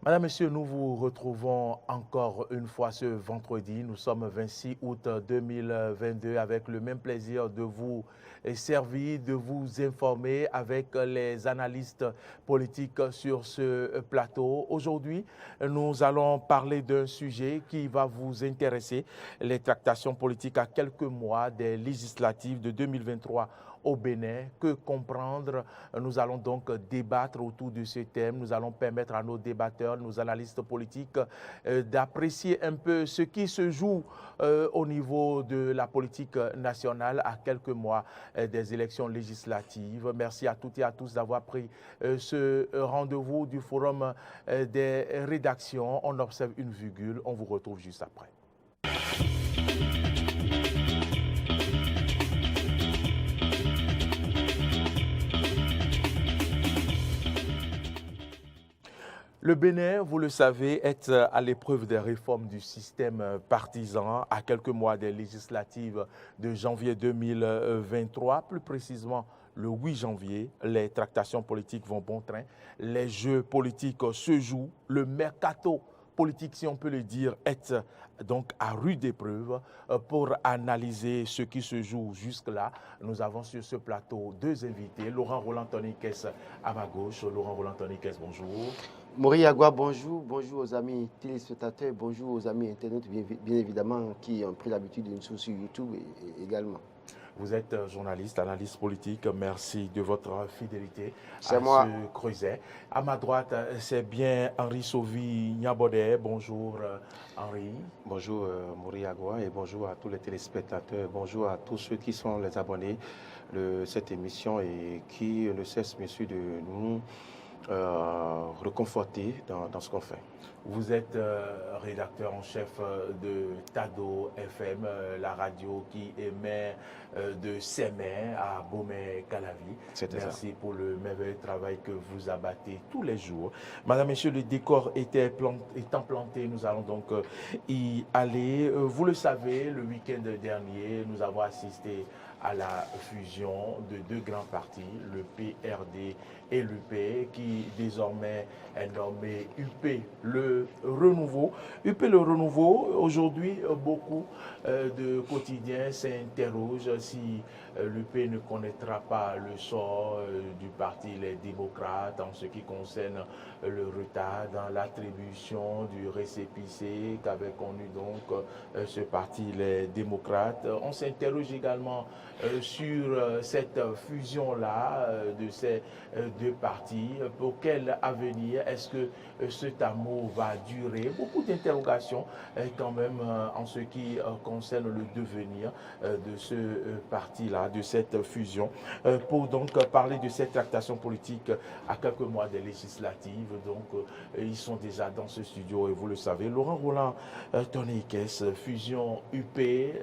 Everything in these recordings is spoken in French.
Madame, Monsieur, nous vous retrouvons encore une fois ce vendredi. Nous sommes 26 août 2022 avec le même plaisir de vous servir, de vous informer avec les analystes politiques sur ce plateau. Aujourd'hui, nous allons parler d'un sujet qui va vous intéresser, les tractations politiques à quelques mois des législatives de 2023 au Bénin. Que comprendre? Nous allons donc débattre autour de ce thème. Nous allons permettre à nos débatteurs, nos analystes politiques d'apprécier un peu ce qui se joue au niveau de la politique nationale à quelques mois des élections législatives. Merci à toutes et à tous d'avoir pris ce rendez-vous du forum des rédactions. On observe une virgule. On vous retrouve juste après. Le Bénin, vous le savez, est à l'épreuve des réformes du système partisan à quelques mois des législatives de janvier 2023. Plus précisément, le 8 janvier, les tractations politiques vont bon train. Les jeux politiques se jouent. Le mercato politique, si on peut le dire, est donc à rude épreuve. Pour analyser ce qui se joue jusque-là, nous avons sur ce plateau deux invités. Laurent Roland Toniquès à ma gauche. Laurent Roland Toniquès, bonjour. Maurice Agua, bonjour. Bonjour aux amis téléspectateurs, bonjour aux amis internautes, bien évidemment, qui ont pris l'habitude de nous suivre sur YouTube également. Vous êtes journaliste, analyste politique. Merci de votre fidélité C'est à moi. ce creuset. À ma droite, c'est bien Henri Sauvy-Niabodé. Bonjour Henri. Bonjour Maurice Agua et bonjour à tous les téléspectateurs. Bonjour à tous ceux qui sont les abonnés de cette émission et qui ne cessent bien sûr de nous reconforter dans ce qu'on fait. Vous êtes rédacteur en chef de Tado FM, la radio qui émet de Sémé à Bomé-Calavi. Merci pour le merveilleux travail que vous abattez tous les jours. Madame, Messieurs, le décor étant planté, nous allons donc y aller. Vous le savez, le week-end dernier, nous avons assisté à la fusion de deux grands partis, le PRD et l'UP, qui désormais est nommé UP le Renouveau. UP le Renouveau, aujourd'hui, beaucoup de quotidiens s'interrogent si l'UP ne connaîtra pas le sort du parti Les Démocrates en ce qui concerne le retard dans l'attribution du récépissé qu'avait connu donc ce parti Les Démocrates. On s'interroge également sur cette fusion-là de ces deux partis. Pour quel avenir est-ce que cet amour va durer? Beaucoup d'interrogations quand même en ce qui concerne le devenir de ce parti-là, de cette fusion. Pour donc parler de cette tractation politique à quelques mois des législatives, donc ils sont déjà dans ce studio et vous le savez. Laurent Roland Toniquès, fusion UP et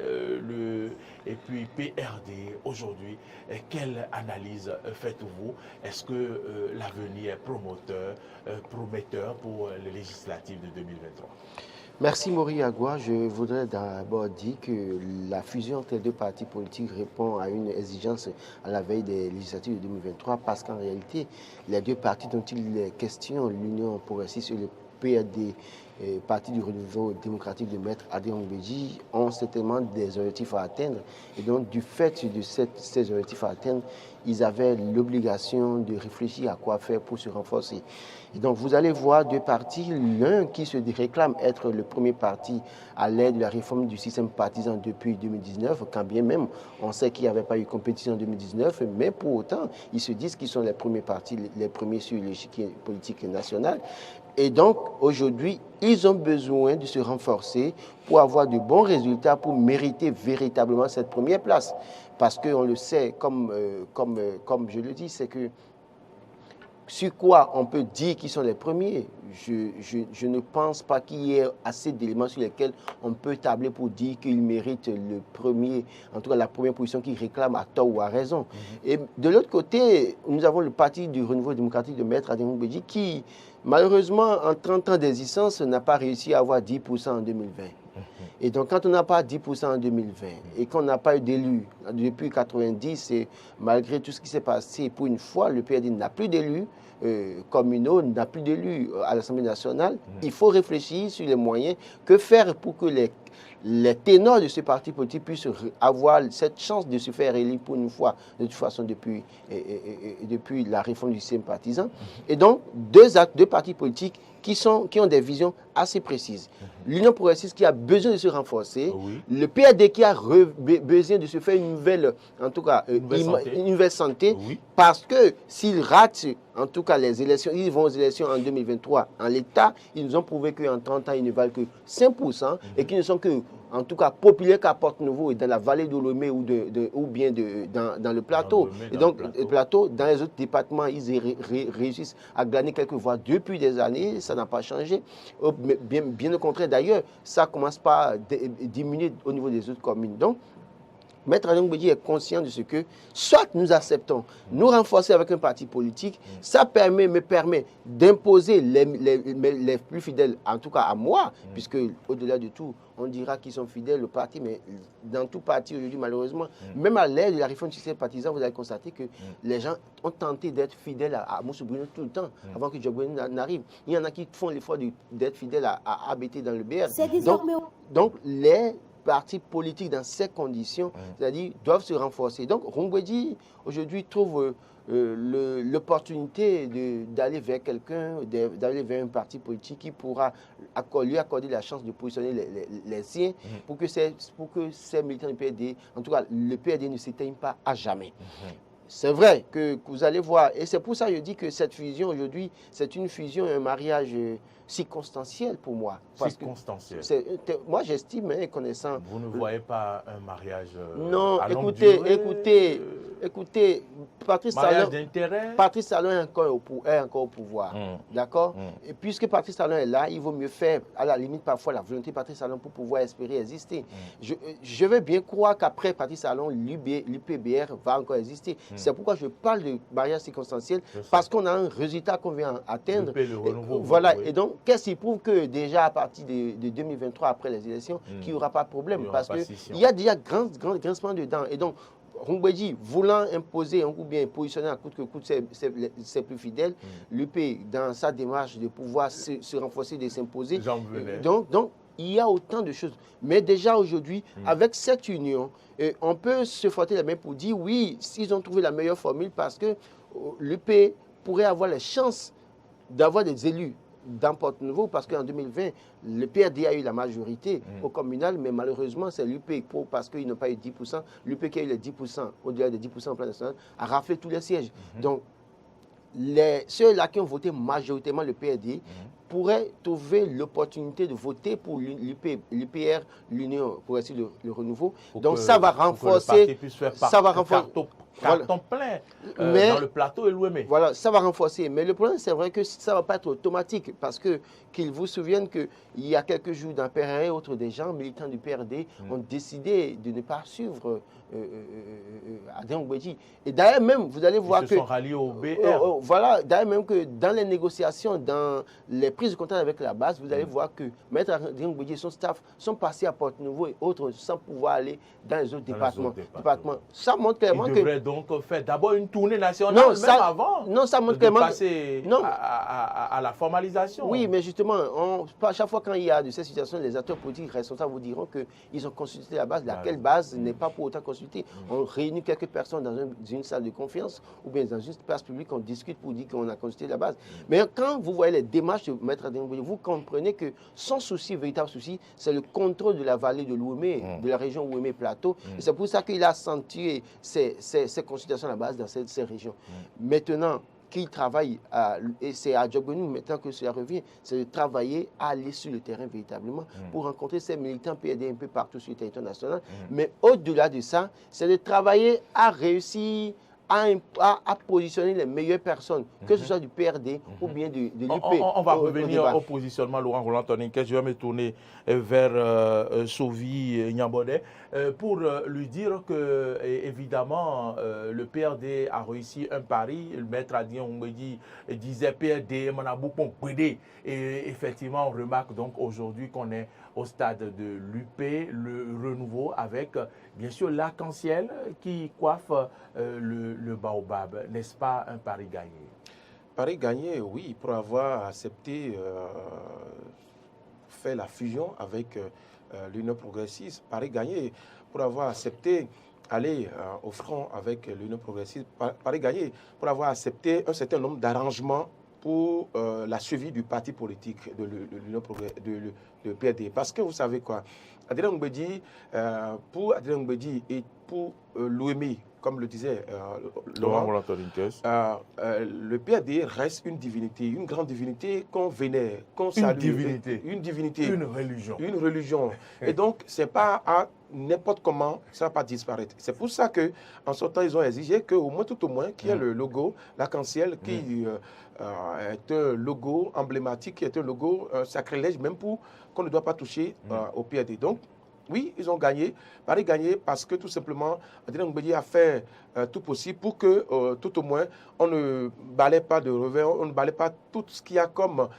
puis PRD aujourd'hui. Quelle analyse faites-vous? Est-ce que l'avenir est prometteur pour les législatives de 2023? Merci Maurice Agua. Je voudrais d'abord dire que la fusion entre les deux partis politiques répond à une exigence à la veille des législatives de 2023 parce qu'en réalité, les deux partis dont il est question, l'Union progressiste et le PRD, Parti du renouveau démocratique de Maître Adrien Mbedji, ont certainement des objectifs à atteindre. Et donc, du fait de ces objectifs à atteindre, ils avaient l'obligation de réfléchir à quoi faire pour se renforcer. Et donc, vous allez voir deux partis, l'un qui se réclame être le premier parti à l'aide de la réforme du système partisan depuis 2019, quand bien même on sait qu'il n'y avait pas eu compétition en 2019, mais pour autant, ils se disent qu'ils sont les premiers partis, les premiers sur l'échiquier politique national. Et donc, aujourd'hui, ils ont besoin de se renforcer pour avoir de bons résultats, pour mériter véritablement cette première place. Parce qu'on le sait, comme je le dis, c'est que sur quoi on peut dire qu'ils sont les premiers, je ne pense pas qu'il y ait assez d'éléments sur lesquels on peut tabler pour dire qu'ils méritent le premier, en tout cas la première position qu'ils réclament à tort ou à raison. Et de l'autre côté, nous avons le Parti du renouveau démocratique de Maître Adrien Mbedji qui, malheureusement, en 30 ans d'existence, n'a pas réussi à avoir 10% en 2020. Et donc, quand on n'a pas 10% en 2020 et qu'on n'a pas eu d'élus depuis 90, et malgré tout ce qui s'est passé, pour une fois, le PRD n'a plus d'élus communaux, n'a plus d'élus à l'Assemblée nationale. Il faut réfléchir sur les moyens. Que faire pour que les ténors de ce parti politique puissent avoir cette chance de se faire élire pour une fois, de toute façon, depuis la réforme du système partisan. Et donc, deux partis politiques qui ont des visions assez précises. L'Union progressiste qui a besoin de se renforcer, le PRD qui a besoin de se faire une nouvelle, en tout cas, une nouvelle santé, parce que s'ils ratent, en tout cas, les élections, ils vont aux élections en 2023 en l'état, ils nous ont prouvé qu'en 30 ans, ils ne valent que 5% et qu'ils ne sont que, en tout cas, populaires qu'à Porte-Nouveau et dans la vallée de Lomé ou bien dans le plateau. Et donc, le plateau, dans les autres départements, ils réussissent à gagner quelques voix depuis des années, ça n'a pas changé. Bien au contraire, d'ailleurs, ça commence pas à diminuer au niveau des autres communes. Donc, Maître Adjong Mbedi est conscient de ce que, soit nous acceptons, nous renforcer avec un parti politique, ça me permet d'imposer les plus fidèles, en tout cas à moi, puisque au-delà de tout, on dira qu'ils sont fidèles au parti, mais dans tout parti aujourd'hui, malheureusement, même à l'ère de la réforme du système partisan, vous allez constater que les gens ont tenté d'être fidèles à Moussa Bruno tout le temps, avant que Job Bruno n'arrive. Il y en a qui font l'effort d'être fidèles à ABT dans le BR. Donc les partis politiques dans ces conditions, c'est-à-dire doivent se renforcer. Donc Mbedi aujourd'hui trouve l'opportunité d'aller vers quelqu'un, d'aller vers un parti politique qui pourra lui accorder la chance de positionner les siens pour que ces militants du PRD, en tout cas le PRD ne s'éteigne pas à jamais. C'est vrai que vous allez voir, et c'est pour ça que je dis que cette fusion aujourd'hui, c'est une fusion, un mariage circonstanciel pour moi. Circonstanciel. Moi, j'estime, connaissant... Vous ne voyez pas un mariage non, à longue durée, écoutez, Patrice Talon est encore au pouvoir. D'accord. Et puisque Patrice Talon est là, il vaut mieux faire, à la limite, parfois, la volonté de Patrice Talon pour pouvoir espérer exister. Je veux bien croire qu'après Patrice Talon, l'UPBR va encore exister. C'est pourquoi je parle de mariage circonstanciel, parce qu'on a un résultat qu'on vient atteindre. Voilà. Et donc, qu'est-ce qui prouve que déjà à partir de 2023, après les élections, qu'il n'y aura pas de problème? Parce qu'il y a déjà grand grincement dedans. Et donc, Mbedi, voulant imposer ou bien positionner à coûte que coûte ses plus fidèles, l'UP, dans sa démarche de pouvoir se renforcer, de s'imposer. Donc, il y a autant de choses. Mais déjà aujourd'hui, avec cette union, on peut se frotter les mains pour dire oui, s'ils ont trouvé la meilleure formule, parce que l'UP pourrait avoir les chances d'avoir des élus dans Porte-Nouveau, parce qu'en 2020, le PRD a eu la majorité au communal, mais malheureusement, c'est l'UP, parce qu'ils n'ont pas eu 10%. L'UP qui a eu les 10%, au-delà des 10% au plan national, a raflé tous les sièges. Donc, ceux-là qui ont voté majoritairement le PRD pourraient trouver l'opportunité de voter pour l'UPR, l'Union progressiste, le renouveau. Donc, ça va renforcer... Carton plein dans le plateau et l'Ouémé. Voilà, ça va renforcer. Mais le problème, c'est vrai que ça ne va pas être automatique, parce qu'ils vous souviennent qu'il y a quelques jours, dans PRD et autres, des gens militants du PRD ont décidé de ne pas suivre Adjong Mbedi. Et d'ailleurs même, vous allez voir Ils se sont ralliés au BR. Voilà, d'ailleurs même que dans les négociations, dans les prises de contact avec la base, vous allez voir que Maître Adjong Mbedi et son staff sont passés à Porte-Nouveau et autres sans pouvoir aller dans les autres départements. Ça montre clairement que... donc faire d'abord une tournée nationale, avant ça montre de passer à la formalisation. Oui, mais justement, à chaque fois quand il y a de ces situations, les acteurs politiques responsables vous diront qu'ils ont consulté la base, laquelle base n'est pas pour autant consultée. On réunit quelques personnes dans une salle de confiance ou bien dans une place publique, on discute pour dire qu'on a consulté la base. Mais quand vous voyez les démarches de Maître Adjong Mbedi, vous comprenez que son souci, véritable souci, c'est le contrôle de la vallée de l'Ouémé, de la région Ouémé-Plateau. Et c'est pour ça qu'il a accentué ces consultations à la base dans ces régions. Maintenant qu'il travaille, et c'est à Job Benou maintenant que cela revient, c'est de travailler à aller sur le terrain véritablement pour rencontrer ces militants PRD un peu partout sur le territoire national. Mais au-delà de ça, c'est de travailler à réussir à positionner les meilleures personnes, que ce soit du PRD ou bien de l'UP. On va revenir au positionnement, Laurent Roland Toninquet. Je vais me tourner vers Sauvi Nyambodé pour lui dire que, évidemment, le PRD a réussi un pari. Le maître Adjong Mbedi disait PRD, Manaboupon, PD. Et effectivement, on remarque donc aujourd'hui qu'on est au stade de l'UP, le renouveau avec bien sûr l'arc-en-ciel qui coiffe le baobab. N'est-ce pas un pari gagné? Pari gagné, oui, pour avoir accepté faire la fusion avec l'Union progressiste. Pari gagné pour avoir accepté aller au front avec l'Union progressiste. Pari gagné pour avoir accepté un certain nombre d'arrangements pour la suivi du parti politique de l'Union progressiste, de PRD. Parce que vous savez quoi, Adrien Mbedi, pour Adrien Mbedi et pour l'OMI, comme le disait Laurent, le PRD reste une divinité, une grande divinité qu'on vénère, qu'on salue. Une divinité. Une religion. Une religion. Et donc, ce n'est pas à n'importe comment, ça ne va pas disparaître. C'est pour ça qu'en sortant, ils ont exigé qu'au moins, tout au moins, qu'il y ait le logo, l'arc-en-ciel, qui est un logo emblématique, qui est un logo sacrilège, même pour qu'on ne doit pas toucher au PRD. Donc, oui, ils ont gagné. Paris gagné parce que tout simplement, Adrien Mbedi a fait tout possible pour que, tout au moins, on ne balaie pas de revers, on ne balaie pas tout ce qu'il y a comme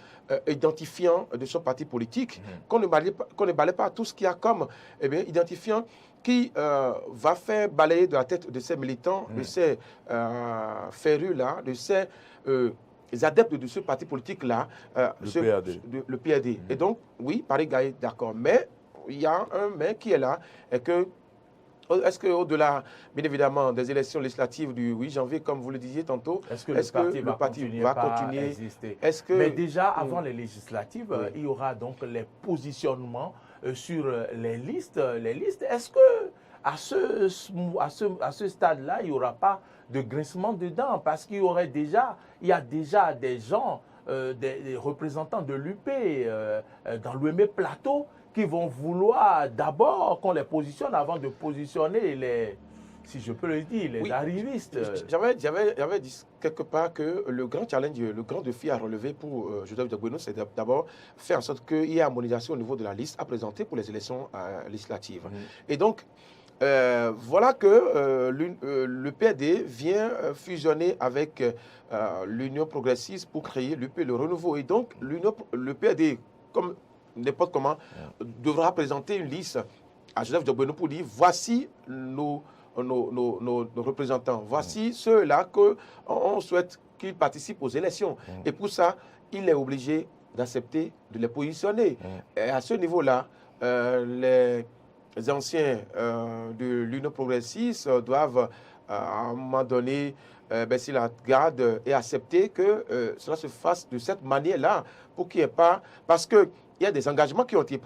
identifiant de son parti politique, qu'on ne balaie pas tout ce qu'il y a comme identifiant qui va faire balayer de la tête de ces militants, de ces férus-là, de ces adeptes de ce parti politique-là, le PRD. Et donc, oui, Paris gagne, d'accord. Mais il y a un mais qui est là, et que est-ce qu'au-delà, bien évidemment, des élections législatives du 8 janvier, comme vous le disiez tantôt, est-ce que le parti va continuer à exister? Mais déjà, avant les législatives, il y aura donc les positionnements sur les listes. Est-ce que à ce stade-là, il n'y aura pas de grincement dedans? Parce qu'il y a déjà des gens, des représentants de l'UP dans l'UME Plateau qui vont vouloir d'abord qu'on les positionne avant de positionner les, si je peux le dire, les arrivistes. J'avais dit quelque part que le grand challenge, le grand défi à relever pour Joseph Diogbeno, c'est d'abord faire en sorte qu'il y ait harmonisation au niveau de la liste à présenter pour les élections législatives. Et donc, voilà que le PRD vient fusionner avec l'Union progressiste pour créer l'UP, le renouveau. Et donc, le PRD, comme n'importe comment, devra présenter une liste à Joseph Diogbeno pour dire voici nos représentants, voici ceux-là qu'on souhaite qu'ils participent aux élections. Et pour ça, il est obligé d'accepter de les positionner. Et à ce niveau-là, les anciens de l'Union progressiste doivent à un moment donné baisser la garde et accepter que cela se fasse de cette manière-là pour qu'il n'y ait pas... Parce que il y a des engagements qui ont été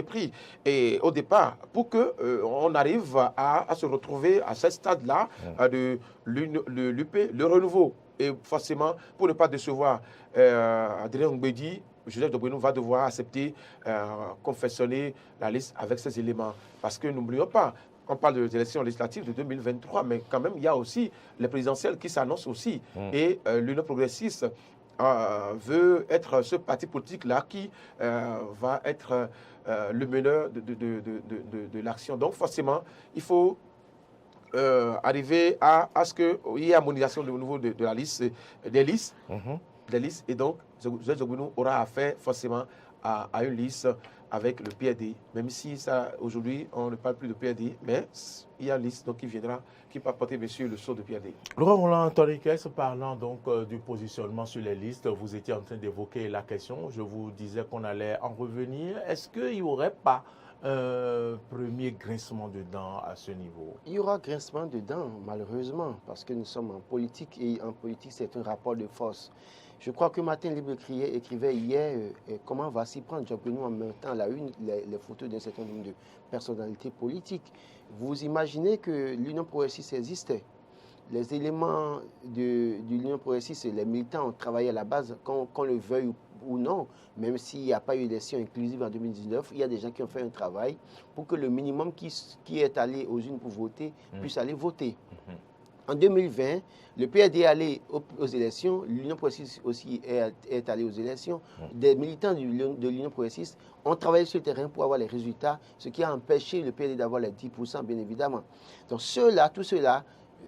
pris. Et au départ, pour qu'on arrive à se retrouver à ce stade-là de l'UP, le renouveau. Et forcément, pour ne pas décevoir Adrien Mbedi, Joseph Diogbeno va devoir accepter, confectionner la liste avec ces éléments. Parce que n'oublions pas, on parle des élections législatives de 2023, mais quand même, il y a aussi les présidentielles qui s'annoncent aussi. Et l'Union progressiste veut être ce parti politique-là qui va être le meneur de l'action. Donc forcément, il faut arriver à ce qu'il y ait harmonisation au niveau de la liste, des listes. Et donc, Joseph Diogbeno aura affaire forcément à une liste avec le PRD, même si aujourd'hui on ne parle plus de PRD, mais il y a une liste donc, qui va porter monsieur le sceau de PRD. Laurent Roland Antonikès, parlant donc du positionnement sur les listes, vous étiez en train d'évoquer la question, je vous disais qu'on allait en revenir. Est-ce qu'il n'y aurait pas un premier grincement de dents à ce niveau? Il y aura grincement de dents, malheureusement, parce que nous sommes en politique, et en politique c'est un rapport de force. Je crois que Martin Libre écrivait hier comment va s'y prendre Diogbeno en mettant à la une les photos d'un certain nombre de personnalités politiques. Vous imaginez que l'Union progressiste existait. Les éléments de l'Union progressiste, les militants ont travaillé à la base, qu'on le veuille ou non, même s'il n'y a pas eu d'élection inclusive en 2019, il y a des gens qui ont fait un travail pour que le minimum qui est allé aux urnes pour voter puisse aller voter. En 2020, le PRD est allé aux élections, l'Union progressiste aussi est allée aux élections. Des militants de l'Union progressiste ont travaillé sur le terrain pour avoir les résultats, ce qui a empêché le PRD d'avoir les 10%, bien évidemment. Donc tous ceux-là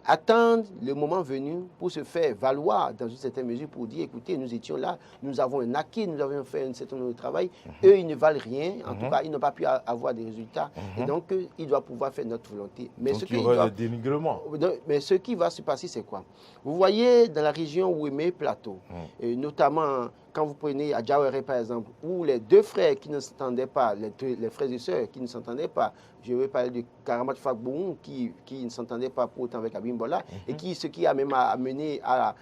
attendre le moment venu pour se faire valoir dans une certaine mesure pour dire, écoutez, nous étions là, nous avons un acquis, nous avons fait un certain nombre de travail. Eux, ils ne valent rien. En tout cas, ils n'ont pas pu avoir des résultats. Et donc, ils doivent pouvoir faire notre volonté. Mais donc, il y aura le dénigrement. Mais ce qui va se passer, c'est quoi? Vous voyez, dans la région Ouémé Plateau, et notamment quand vous prenez à Diawéré, par exemple, où les deux frères qui ne s'entendaient pas, les frères et sœurs qui ne s'entendaient pas, je vais parler de Karamat Fagboun qui ne s'entendait pas pour autant avec Abimbola, et ce qui a même amené à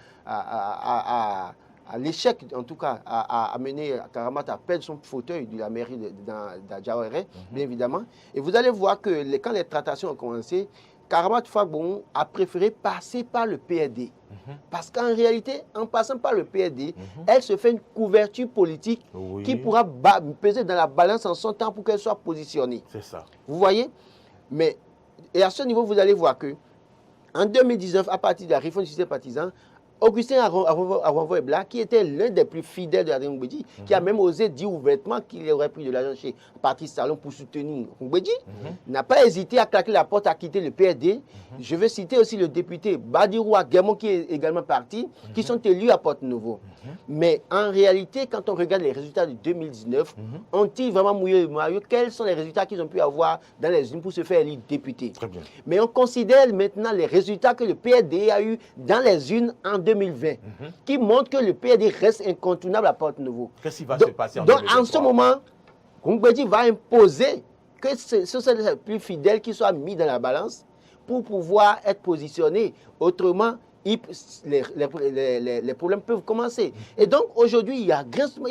l'échec, en tout cas, à amener Karamat à perdre son fauteuil de la mairie d'Adjaouéré, bien évidemment. Et vous allez voir que quand les tractations ont commencé, Karamat Fagboun a préféré passer par le PRD. Parce qu'en réalité, en passant par le PRD, elle se fait une couverture politique qui pourra peser dans la balance en son temps pour qu'elle soit positionnée. C'est ça. Vous voyez? Mais, et à ce niveau, vous allez voir que en 2019, à partir de la réforme du système partisan, Augustin Aronvo-Ebla, qui était l'un des plus fidèles de la Ngoumbédi, qui a même osé dire ouvertement qu'il aurait pris de l'argent chez Patrice Talon pour soutenir Ngoumbédi, n'a pas hésité à claquer la porte, à quitter le PRD. Je vais citer aussi le député Badirou Aguemon, qui est également parti, qui sont élus à Porte-Nouveau. Mais en réalité, quand on regarde les résultats de 2019, ont-ils vraiment mouillé le maillot? Quels sont les résultats qu'ils ont pu avoir dans les urnes pour se faire élire député? Très bien. Mais on considère maintenant les résultats que le PRD a eu dans les urnes en 2020, qui montrent que le PRD reste incontournable à Porte-Nouveau. Qu'est-ce qui va se passer en 2023? Donc, en ce moment, Ngoumbédi va imposer que ce soit les plus fidèles qui soient mis dans la balance pour pouvoir être positionnés. Autrement, les problèmes peuvent commencer. Et donc, aujourd'hui, il y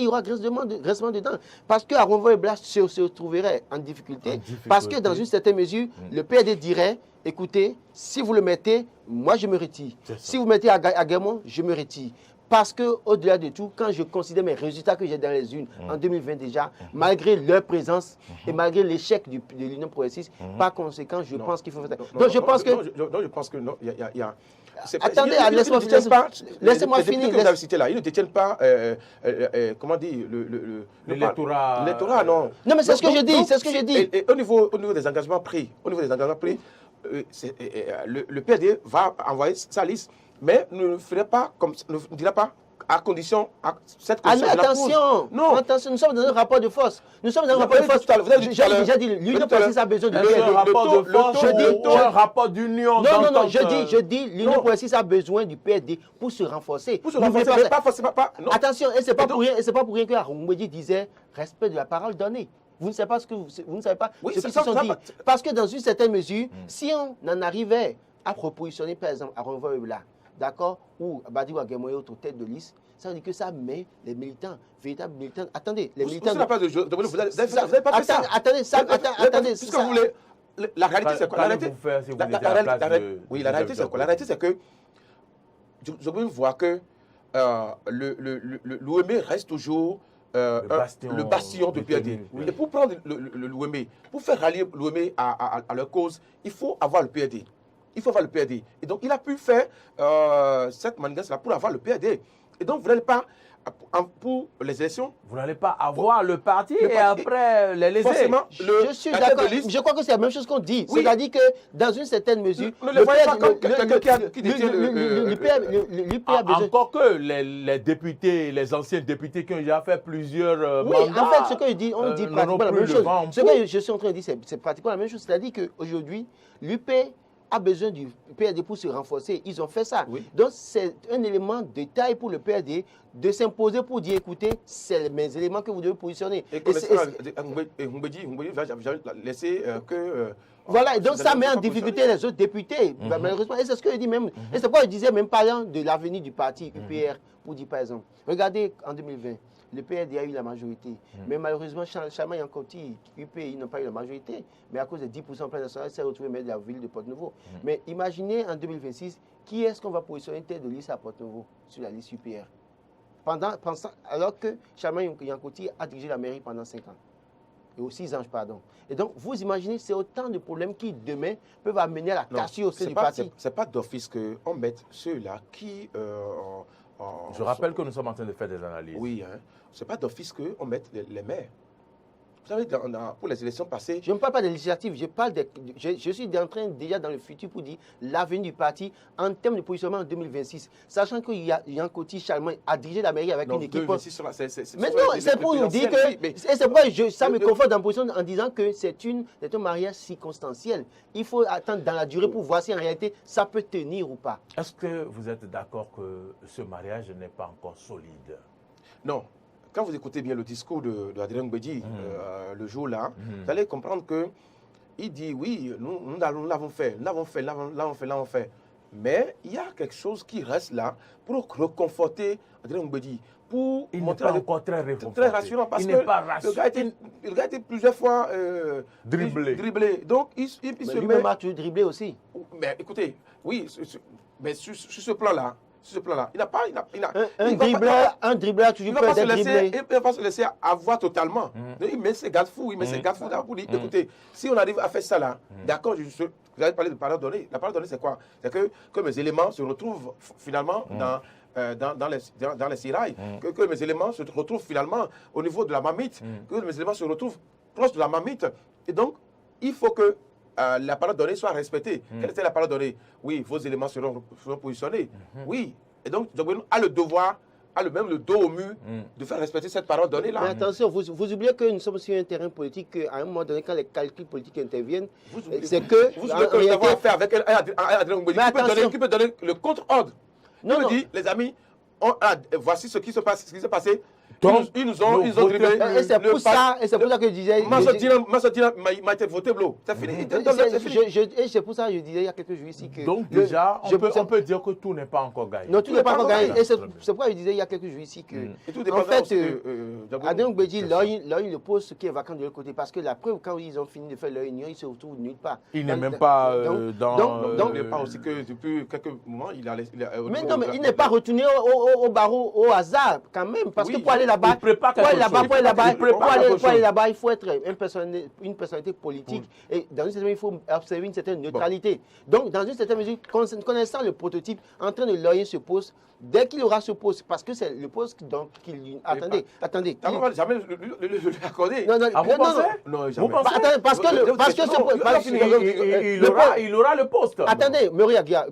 aura grincement dedans. Parce que Aronvo-Ebla se trouverait en difficulté. Parce que dans une certaine mesure, le PRD dirait, écoutez, si vous le mettez, moi je me retire. Si vous mettez Aguemon, je me retire. Parce qu'au-delà de tout, quand je considère mes résultats que j'ai dans les urnes en 2020 déjà, malgré leur présence et malgré l'échec de l'Union progressiste, par conséquent, je pense qu'il faut faire ça. Donc je pense que... Non, il y a... Attendez, laissez-moi finir. Vous avez cité là, ils ne détiennent pas, comment dire, l'électorat. L'électorat, non. Non, mais c'est ce que je dis, c'est ce que je dis. Et au niveau des engagements pris, le PRD va envoyer sa liste, mais ne dira pas à condition, cette condition. Attention, non. Attention, nous sommes dans un rapport de force. Nous sommes dans un rapport de force. J'ai déjà dit, l'Union progressiste a besoin de un rapport de force ou un rapport d'union. Non, je dis, l'Union progressiste a besoin du PRD pour se renforcer. Pour se renforcer, mais pas forcément. Attention, et c'est pas pour rien que Ngoumbédi disait respect de la parole donnée. Vous ne savez pas ce que vous ne savez pas ce qu'ils se sont dit. Parce que dans une certaine mesure, si on en arrivait à repositionner, par exemple, Aronvo-Ebla, d'accord, ou Badirou Aguemon et autres têtes de liste, ça veut dire que ça met les militants, véritables militants. Attendez, les militants. Vous n'avez pas fait ça. Attendez. Puisque vous voulez. La réalité, c'est quoi? La réalité, c'est quoi? La réalité, c'est que je veux voir que l'OME reste toujours le bastion de PRD. Et pour prendre l'OME, pour faire rallier l'OME à leur cause, il faut avoir le PRD. Il faut avoir le PRD. Et donc, il a pu faire cette manigance-là pour avoir le PRD. Et donc, vous n'allez pas, pour les élections... Vous n'allez pas avoir le parti et après les laisser. Forcément, je suis d'accord. Je crois que c'est la même chose qu'on dit. Oui. C'est-à-dire que, dans une certaine mesure... Ne le voyez pas comme quelqu'un qui détient l'UP a besoin... Encore que les députés, les anciens députés qui ont déjà fait plusieurs mandats... Oui, en fait, ce que je dis, on dit pratiquement la même chose. Ce que je suis en train de dire, c'est pratiquement la même chose. C'est-à-dire qu'aujourd'hui, l'UP a besoin du PRD pour se renforcer. Ils ont fait ça. Oui. Donc, c'est un élément de taille pour le PRD de s'imposer pour dire, écoutez, c'est mes éléments que vous devez positionner. Et Ngoumbédi va laisser que... Voilà, donc ça met en difficulté les autres députés, malheureusement. Et c'est ce que je dis même. Et c'est pourquoi je disais, même parlant de l'avenir du parti UPR, pour dire par exemple, regardez en 2020, le PRD a eu la majorité. Mais malheureusement, Chama Yankoti, UP, ils n'ont pas eu la majorité. Mais à cause des 10% plan national, il s'est retrouvé maire de la ville de Porte-Nouveau. Mais imaginez en 2026, qui est-ce qu'on va positionner tête de liste à Porte-Nouveau sur la liste UPR alors que Chama Yankoti a dirigé la mairie pendant 5 ans. Et 6 ans, pardon. Et donc, vous imaginez, c'est autant de problèmes qui, demain, peuvent amener à la cassure au sein du parti. Ce n'est pas d'office qu'on mette ceux-là qui... Je rappelle que nous sommes en train de faire des analyses. Oui, hein. Ce n'est pas d'office qu'on mette les maires. Vous savez, pour les élections passées... Je ne parle pas des législatives, je suis en train déjà dans le futur pour dire l'avenir du parti en termes de positionnement en 2026. Sachant qu'il y a Yankoti Charlemagne a dirigé la mairie avec une équipe... Mais non, c'est pour nous dire que... Et c'est pourquoi ça me conforte dans la position en disant que c'est un mariage circonstanciel. Il faut attendre dans la durée pour voir si en réalité ça peut tenir ou pas. Est-ce que vous êtes d'accord que ce mariage n'est pas encore solide? Non. Quand vous écoutez bien le discours d'Adrien Mbedi le jour-là, vous allez comprendre qu'il dit oui, nous l'avons fait, l'avons fait. Mais il y a quelque chose qui reste là pour reconforter Adrien Mbedi. Il n'est pas encore très rassurant parce que le gars a été plusieurs fois dribblé. Donc il se met... Lui-même a toujours dribblé aussi. Mais écoutez, oui, mais sur ce plan-là, il n'a pas... Un dribbleur toujours peut être dribblé. Il ne peut pas se laisser avoir totalement. Il met ses garde-fous, là pour dire, écoutez, si on arrive à faire ça là, d'accord, vous avez parlé de parole donnée. La parole donnée, c'est quoi? C'est que mes éléments se retrouvent finalement dans les sérails, que mes éléments se retrouvent finalement au niveau de la marmite, que mes éléments se retrouvent proche de la marmite. Et donc, il faut que la parole donnée soit respectée. Quelle était la parole donnée? Oui, vos éléments seront positionnés. Oui. Et donc, Diogbenou a le devoir, même le dos au mur, de faire respecter cette parole donnée-là. Mais attention, vous oubliez que nous sommes sur un terrain politique, qu'à un moment donné, quand les calculs politiques interviennent, c'est que... Vous oubliez que nous avons affaire avec Adrien Mbedi qui peut donner le contre-ordre. Il dit, les amis, voici ce qui s'est passé. Donc, ils nous ont dribblé. Et c'est pour ça que je disais... Massadina m'a été voté, blo. C'est fini. Et c'est pour ça que je disais il y a quelques jours ici que... Donc déjà, on peut dire que tout n'est pas encore gagné. Non, tout n'est pas encore gagné. Et c'est pourquoi je disais il y a quelques jours ici que... En fait, Adrien Mbedi, là, il pose ce qui est vacant de l'autre côté. Parce que la preuve, quand ils ont fini de faire leur union, ils se retrouvent nulle part. Il n'est même pas dans... Donc, il n'est pas aussi que depuis quelques moments, il a... Mais non, mais il n'est pas retourné au barreau au hasard, quand même. Parce que pour aller là-bas, il faut être une personnalité politique. Et dans une certaine mesure, il faut observer une certaine neutralité. Donc, dans une certaine mesure, connaissant le prototype, en train de loyer ce poste, dès qu'il aura ce poste, parce que c'est le poste qu'il... Attendez. On ne va jamais lui accorder. Non, jamais. Parce que il aura le poste. Attendez, Mori Agua,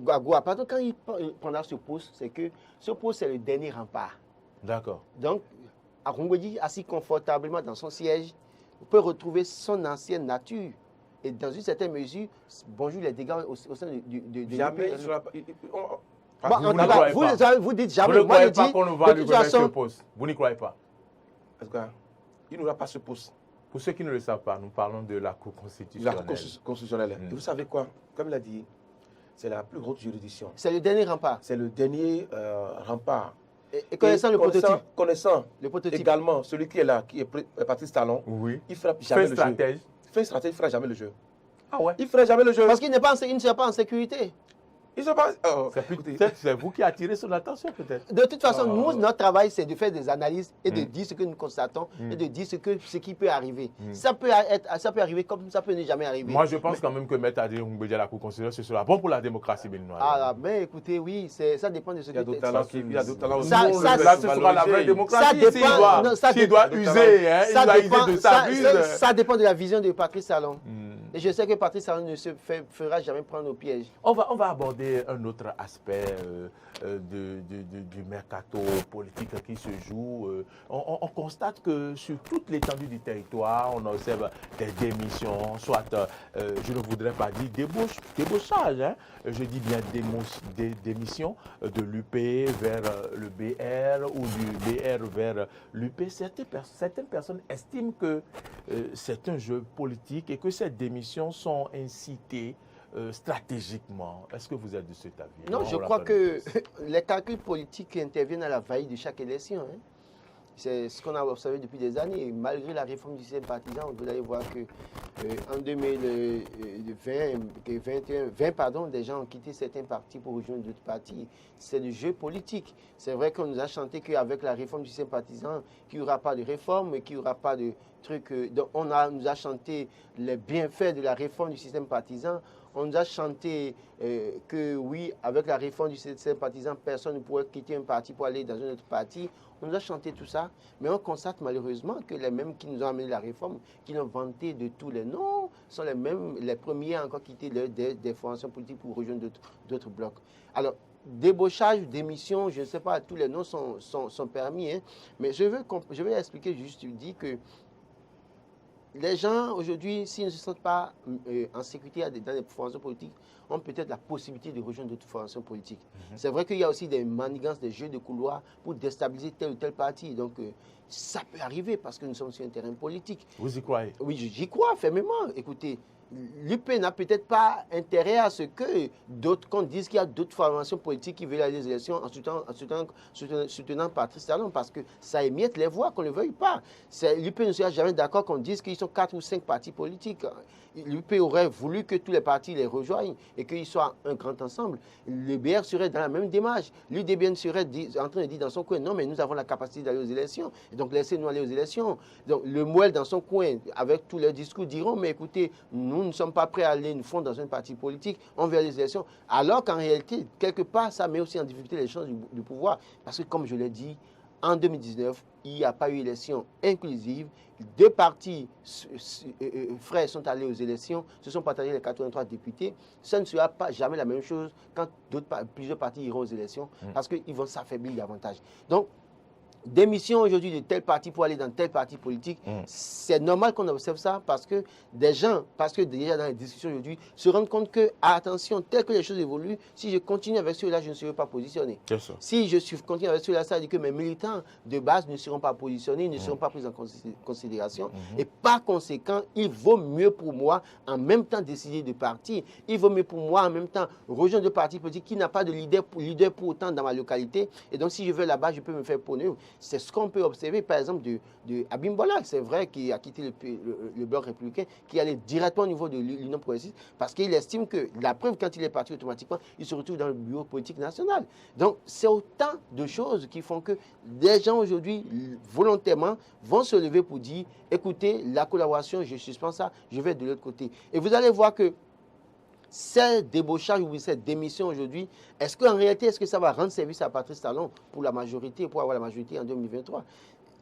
quand il prendra ce poste, c'est que ce poste, c'est le dernier rempart. D'accord. Donc, Arungwedi, assis confortablement dans son siège, peut retrouver son ancienne nature. Et dans une certaine mesure, bonjour les dégâts au sein de jamais. Vous dites jamais. Vous ne croyez pas qu'on va lui remettre ce poste? Vous n'y croyez pas? Il n'aura pas ce poste. Pour ceux qui ne le savent pas, nous parlons de la Cour constitutionnelle. La Cour constitutionnelle. Et vous savez quoi? Comme il a dit, c'est la plus haute juridiction. C'est le dernier rempart. C'est le dernier rempart. Et connaissant le prototype. Connaissant également celui qui est là, qui est Patrice Talon, il ne fera jamais le jeu. Il fait une stratégie, il ne fera jamais le jeu. Ah ouais? Il ne fera jamais le jeu. Parce qu'il ne sera pas en sécurité. C'est vous qui attirez son attention peut-être. De toute façon, nous, notre travail, c'est de faire des analyses et de dire ce que nous constatons et de dire ce qui peut arriver. Ça peut arriver comme ça peut ne jamais arriver. Moi, je pense quand même que mettre Adrien Mbedi à la Cour constitutionnelle, ce sera bon pour la démocratie béninoise. Ah, mais écoutez, oui, ça dépend de ce que... Il y a d'autres talents. Là, ce sera la vraie démocratie. S'il doit user, il va user de sa buse. Ça dépend de la vision de Patrice Talon. Et je sais que Patrice Talon ne se fera jamais prendre au piège. On va aborder un autre aspect du mercato politique qui se joue. On constate que sur toute l'étendue du territoire, on observe des démissions, soit, je ne voudrais pas dire débauchage, hein, je dis bien démission de l'UP vers le BR ou du BR vers l'UP. Certaines personnes estiment que c'est un jeu politique et que ces démissions sont incitées stratégiquement. Est-ce que vous êtes de cet avis? Non, je crois que les calculs politiques interviennent à la veille de chaque élection. Hein. C'est ce qu'on a observé depuis des années. Malgré la réforme du système partisan, vous allez voir qu'en 2020, des gens ont quitté certains partis pour rejoindre d'autres partis. C'est le jeu politique. C'est vrai qu'on nous a chanté qu'avec la réforme du système partisan, qu'il n'y aura pas de réforme, qu'il n'y aura pas de trucs. Donc nous a chanté les bienfaits de la réforme du système partisan. On nous a chanté que oui, avec la réforme du système partisan, personne ne pourrait quitter un parti pour aller dans un autre parti. On nous a chanté tout ça, mais on constate malheureusement que les mêmes qui nous ont amené la réforme, qui l'ont vanté de tous les noms, sont les mêmes, les premiers à encore quitter des formations politiques pour rejoindre d'autres blocs. Alors, débauchage, démission, je ne sais pas, tous les noms sont permis, hein, mais je vais expliquer juste, je dis que les gens aujourd'hui, s'ils ne se sentent pas en sécurité dans les formations politiques, ont peut-être la possibilité de rejoindre d'autres formations politiques. C'est vrai qu'il y a aussi des manigances, des jeux de couloir pour déstabiliser tel ou tel parti. Donc, ça peut arriver parce que nous sommes sur un terrain politique. Vous y croyez? Oui, j'y crois fermement. Écoutez, l'UP n'a peut-être pas intérêt à ce que d'autres, qu'on dise qu'il y a d'autres formations politiques qui veulent aller aux élections en soutenant Patrice Talon, parce que ça émiette les voix, qu'on ne le veuille pas. L'UP ne sera jamais d'accord qu'on dise qu'ils sont 4 ou 5 partis politiques. L'UP aurait voulu que tous les partis les rejoignent et qu'ils soient un grand ensemble. Le BR serait dans la même démarche. L'UDBN serait en train de dire dans son coin, non, mais nous avons la capacité d'aller aux élections, et donc laissez-nous aller aux élections. Donc le MOEL dans son coin, avec tous leurs discours, diront, mais écoutez, nous ne sommes pas prêts à aller nous fondre dans un parti politique, on veut aller aux élections. Alors qu'en réalité, quelque part, ça met aussi en difficulté les chances du pouvoir. Parce que comme je l'ai dit, en 2019, il n'y a pas eu élection inclusive. 2 partis frères sont allés aux élections, se sont partagés les 83 députés. Ça ne sera pas jamais la même chose quand plusieurs partis iront aux élections, parce qu'ils vont s'affaiblir davantage. Donc, démission aujourd'hui de tel parti pour aller dans tel parti politique, c'est normal qu'on observe ça parce que des gens, parce que déjà dans les discussions aujourd'hui, se rendent compte que, attention, tel que les choses évoluent, si je continue avec ceux-là, je ne serai pas positionné. Si je continue avec ceux-là, ça veut dire que mes militants de base ne seront pas positionnés, ne seront pas pris en considération. Et par conséquent, il vaut mieux pour moi en même temps décider de partir. Il vaut mieux pour moi en même temps rejoindre le parti politique qui n'a pas de leader pour autant dans ma localité. Et donc, si je vais là-bas, je peux me faire pogner. C'est ce qu'on peut observer, par exemple, de Abimbola. C'est vrai qu'il a quitté le bloc républicain, qui allait directement au niveau de l'Union progressiste, parce qu'il estime que, la preuve, quand il est parti automatiquement, il se retrouve dans le bureau politique national. Donc, c'est autant de choses qui font que des gens aujourd'hui, volontairement, vont se lever pour dire, écoutez, la collaboration, je suspends ça, je vais de l'autre côté. Et vous allez voir que ces débauchages ou cette démission aujourd'hui, est-ce qu'en réalité, est-ce que ça va rendre service à Patrice Talon pour la majorité, pour avoir la majorité en 2023?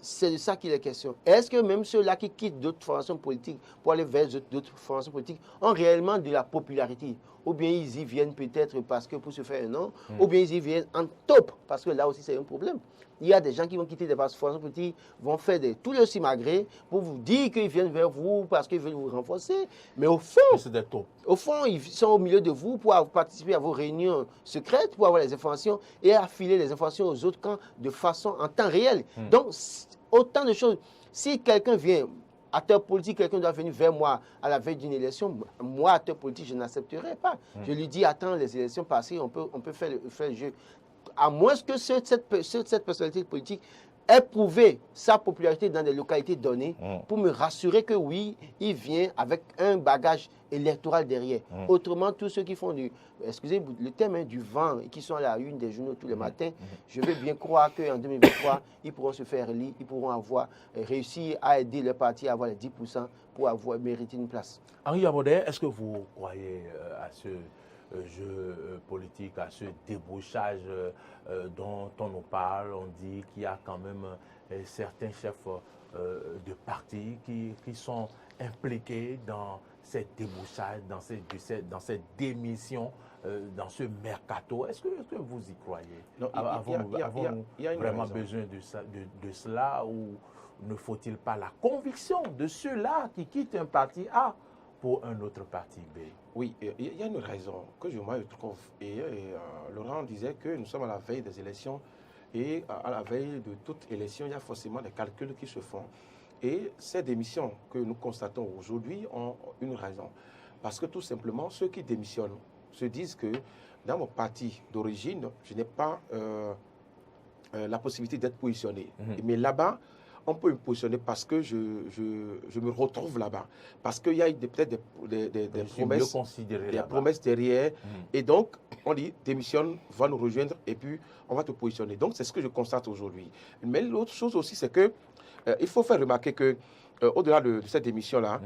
C'est de ça qu'il est question. Est-ce que même ceux-là qui quittent d'autres formations politiques pour aller vers d'autres formations politiques ont réellement de la popularité? Ou bien ils y viennent peut-être parce que pour se faire un nom, ou bien ils y viennent en top, parce que là aussi c'est un problème. Il y a des gens qui vont quitter des formations politiques, vont faire tous les simagrées pour vous dire qu'ils viennent vers vous parce qu'ils veulent vous renforcer. Mais au fond, ils sont au milieu de vous pour participer à vos réunions secrètes, pour avoir les informations et affiler les informations aux autres camps de façon en temps réel. Donc, autant de choses. Si quelqu'un vient, acteur politique, quelqu'un doit venir vers moi à la veille d'une élection, moi, acteur politique, je n'accepterai pas. Je lui dis, attends, les élections passées, on peut faire le jeu. À moins que cette personnalité politique ait prouvé sa popularité dans des localités données pour me rassurer que oui, il vient avec un bagage électoral derrière. Autrement, tous ceux qui font excusez le terme, du vent et qui sont à la une des journaux tous les matins, je veux bien croire qu'en 2023, ils pourront se faire élire, ils pourront réussir à aider le parti à avoir les 10% pour mériter une place. Henri Amodé, est-ce que vous croyez à ce jeu politique, à ce débauchage dont on nous parle? On dit qu'il y a quand même certains chefs de partis qui sont impliqués dans ces débauchages, dans cette démission, dans ce mercato. Est-ce que vous y croyez? Avons-nous vraiment besoin de cela, ou ne faut-il pas la conviction de ceux-là qui quittent un parti A pour un autre parti B? Oui, il y a une raison que moi je trouve. Et Laurent disait que nous sommes à la veille des élections, et à la veille de toute élection, il y a forcément des calculs qui se font. Et ces démissions que nous constatons aujourd'hui ont une raison. Parce que tout simplement, ceux qui démissionnent se disent que dans mon parti d'origine, je n'ai pas la possibilité d'être positionné. Mais là-bas, on peut me positionner parce que je me retrouve là-bas. Parce qu'il y a peut-être des promesses derrière. Et donc, on dit, démissionne, va nous rejoindre et puis on va te positionner. Donc, c'est ce que je constate aujourd'hui. Mais l'autre chose aussi, c'est que il faut faire remarquer que au-delà de cette démission-là,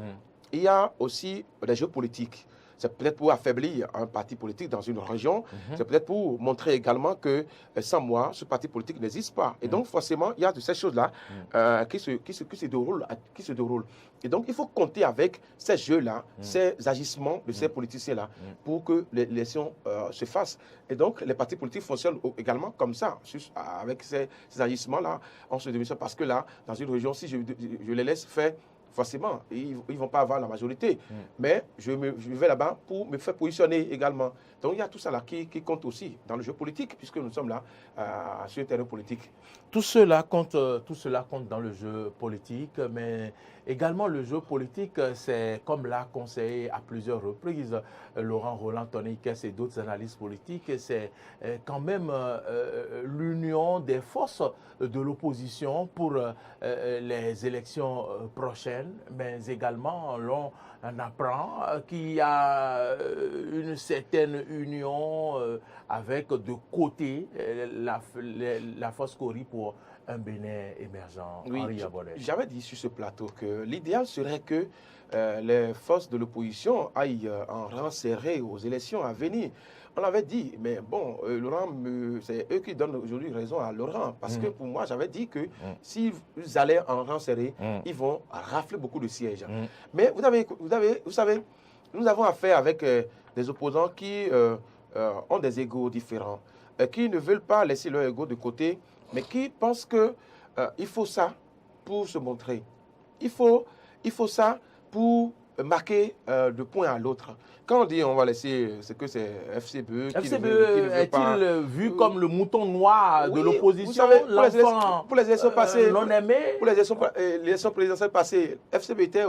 il y a aussi des jeux politiques. c'est peut-être pour affaiblir un parti politique dans une région, c'est peut-être pour montrer également que sans moi, ce parti politique n'existe pas. Et donc, forcément, il y a de ces choses-là qui se déroulent. Et donc, il faut compter avec ces jeux-là, ces agissements de ces politiciens-là, pour que l'élection se fasse. Et donc, les partis politiques fonctionnent également comme ça, avec ces agissements-là, on se démissionne. Parce que là, dans une région, si je les laisse faire, forcément, ils ne vont pas avoir la majorité. Mais je vais là-bas pour me faire positionner également. Donc, il y a tout ça là qui compte aussi dans le jeu politique, puisque nous sommes là sur le terrain politique. Tout cela compte dans le jeu politique, mais également le jeu politique, c'est comme l'a conseillé à plusieurs reprises Laurent Roland Tonnikès et d'autres analystes politiques, c'est quand même l'union des forces de l'opposition pour les élections prochaines, mais également l'on apprend qu'il y a une certaine union avec de côté la force Kori pour un Bénin émergent. Oui, Henri Abodé. J'avais dit sur ce plateau que l'idéal serait que les forces de l'opposition aillent en rang serré aux élections à venir. On avait dit, mais bon, Laurent, c'est eux qui donnent aujourd'hui raison à Laurent. Parce que pour moi, j'avais dit que s'ils allaient en rang serré, ils vont rafler beaucoup de sièges. Mais vous savez, nous avons affaire avec des opposants qui ont des égos différents, qui ne veulent pas laisser leur ego de côté, mais qui pensent qu'il faut ça pour se montrer. Il faut ça pour marquer de point à l'autre. Quand on dit on va laisser, c'est que c'est FCBE qui FCBE ne veut est-il vu comme le mouton noir de l'opposition, pour les élections passées, non aimé? Pour les élections présidentielles passées, FCBE était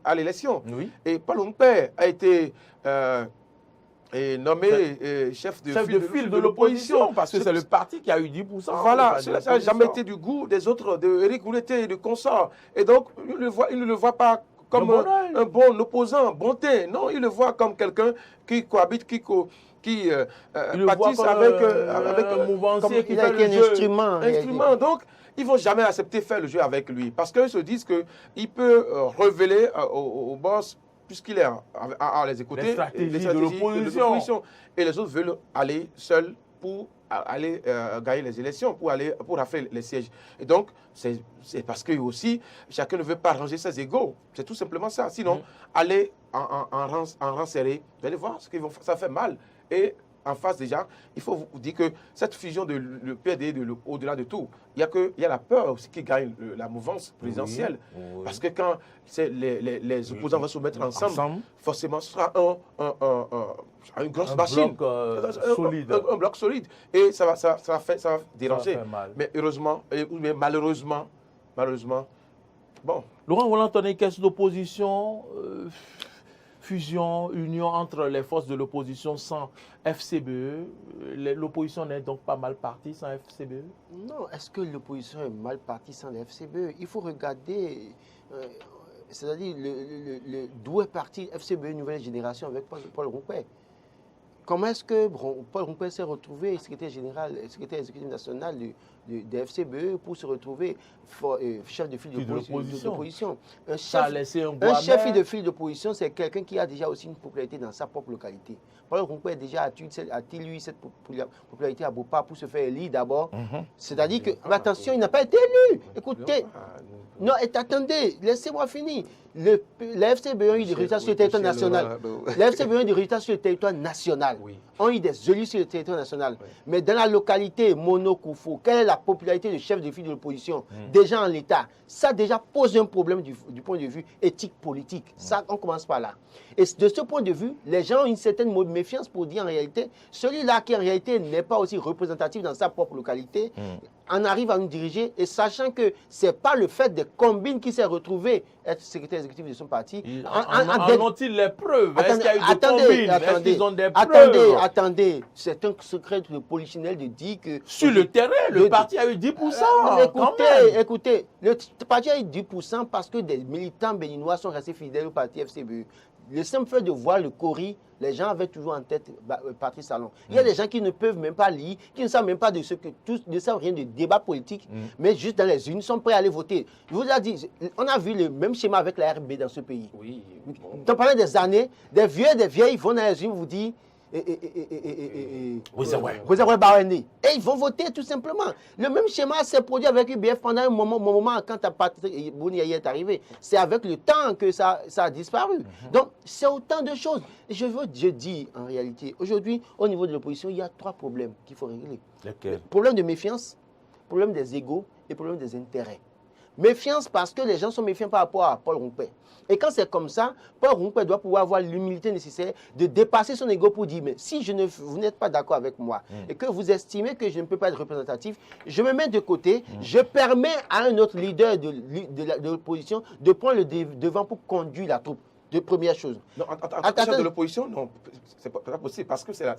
à l'élection. Oui. Et Paul Ompé a été nommé chef de file de l'opposition. Parce que c'est le parti qui a eu 10%. Voilà, ça n'a jamais été du goût des autres, de Éric Gouleté et de consorts. Et donc, il ne le voit pas comme un bon opposant, bonté. Non, il le voit comme quelqu'un qui cohabite, qui pâtisse avec un mouvancier qui fait un instrument. Donc, ils ne vont jamais accepter faire le jeu avec lui. Parce qu'ils se disent qu'il peut révéler au boss, puisqu'il est à les écouter, les stratégies de l'opposition. Et les autres veulent aller seuls pour aller gagner les élections, pour rafler les sièges. Et donc, c'est parce que aussi, chacun ne veut pas ranger ses égos. C'est tout simplement ça. Sinon, aller en rang serré, vous allez voir, ça fait mal. Et en face déjà, il faut vous dire que cette fusion de le PD, au-delà de tout, il y a la peur aussi qui gagne la mouvance présidentielle. Oui. Parce que quand les opposants vont se mettre ensemble, forcément, ce sera une grosse machine. Un bloc solide. Et ça va déranger. Mais heureusement, mais malheureusement, bon. Laurent Roland Tonnikès d'opposition, fusion, union entre les forces de l'opposition sans FCBE. L'opposition n'est donc pas mal partie sans FCBE? Non, est-ce que l'opposition est mal partie sans le FCBE? Il faut regarder, c'est-à-dire d'où est parti FCBE Nouvelle Génération avec Paul Rompé. Comment est-ce que Paul Rompé s'est retrouvé secrétaire exécutif national de FCBE pour se retrouver chef de file d'opposition? Un chef de file d'opposition, c'est quelqu'un qui a déjà aussi une popularité dans sa propre localité. Paul Rompé déjà a-t-il eu cette popularité à Bopa pour se faire élire d'abord? C'est-à-dire que, mais attention, il n'a pas été élu. Écoutez, non, attendez, laissez-moi finir. La FCBE a eu des résultats sur le territoire national. La FCBE a eu des résultats sur le territoire national. On a eu des élus sur le territoire national. Mais dans la localité Mono-Koufou, quelle est la popularité du chef de file de l'opposition déjà en l'État? Ça déjà pose un problème du point de vue éthique politique. Ça, on commence par là. Et de ce point de vue, les gens ont une certaine méfiance pour dire en réalité, celui-là qui en réalité n'est pas aussi représentatif dans sa propre localité, en arrive à nous diriger, et sachant que ce n'est pas le fait des combines qui s'est retrouvé être secrétaire exécutif de son parti. En ont-ils les preuves? Est-ce qu'il y a eu des combines? Est-ce qu'ils ont des preuves? Attendez, c'est un secret de polichinelle de dire que... Sur le terrain, le parti a eu 10%. Écoutez, le parti a eu 10% parce que des militants béninois sont restés fidèles au parti FCBE. le simple fait de voir le Cori, les gens avaient toujours en tête Patrice Talon. Il y a des gens qui ne peuvent même pas lire, qui ne savent même pas de ce que tous ne savent rien de débat politique, mais juste dans les urnes, sont prêts à aller voter. Je vous ai dit, on a vu le même schéma avec la RB dans ce pays. Oui. Bon. Pendant des années, des vieux et des vieilles vont dans les urnes vous dire et ils vont voter tout simplement. Le même schéma s'est produit avec UBF pendant un moment quand Patrick Bouni est arrivé. C'est avec le temps que ça a disparu. Donc, c'est autant de choses. Je dis en réalité, aujourd'hui, au niveau de l'opposition, il y a 3 problèmes qu'il faut régler. Lesquels? Le problème de méfiance, le problème des égos et le problème des intérêts. Méfiance parce que les gens sont méfiants par rapport à Paul Rompé. Et quand c'est comme ça, Paul Rompé doit pouvoir avoir l'humilité nécessaire de dépasser son ego pour dire, mais si vous n'êtes pas d'accord avec moi et que vous estimez que je ne peux pas être représentatif, je me mets de côté, je permets à un autre leader de l'opposition de prendre le devant pour conduire la troupe. De première chose. Non, en tant que de l'opposition, non, c'est pas possible parce que c'est à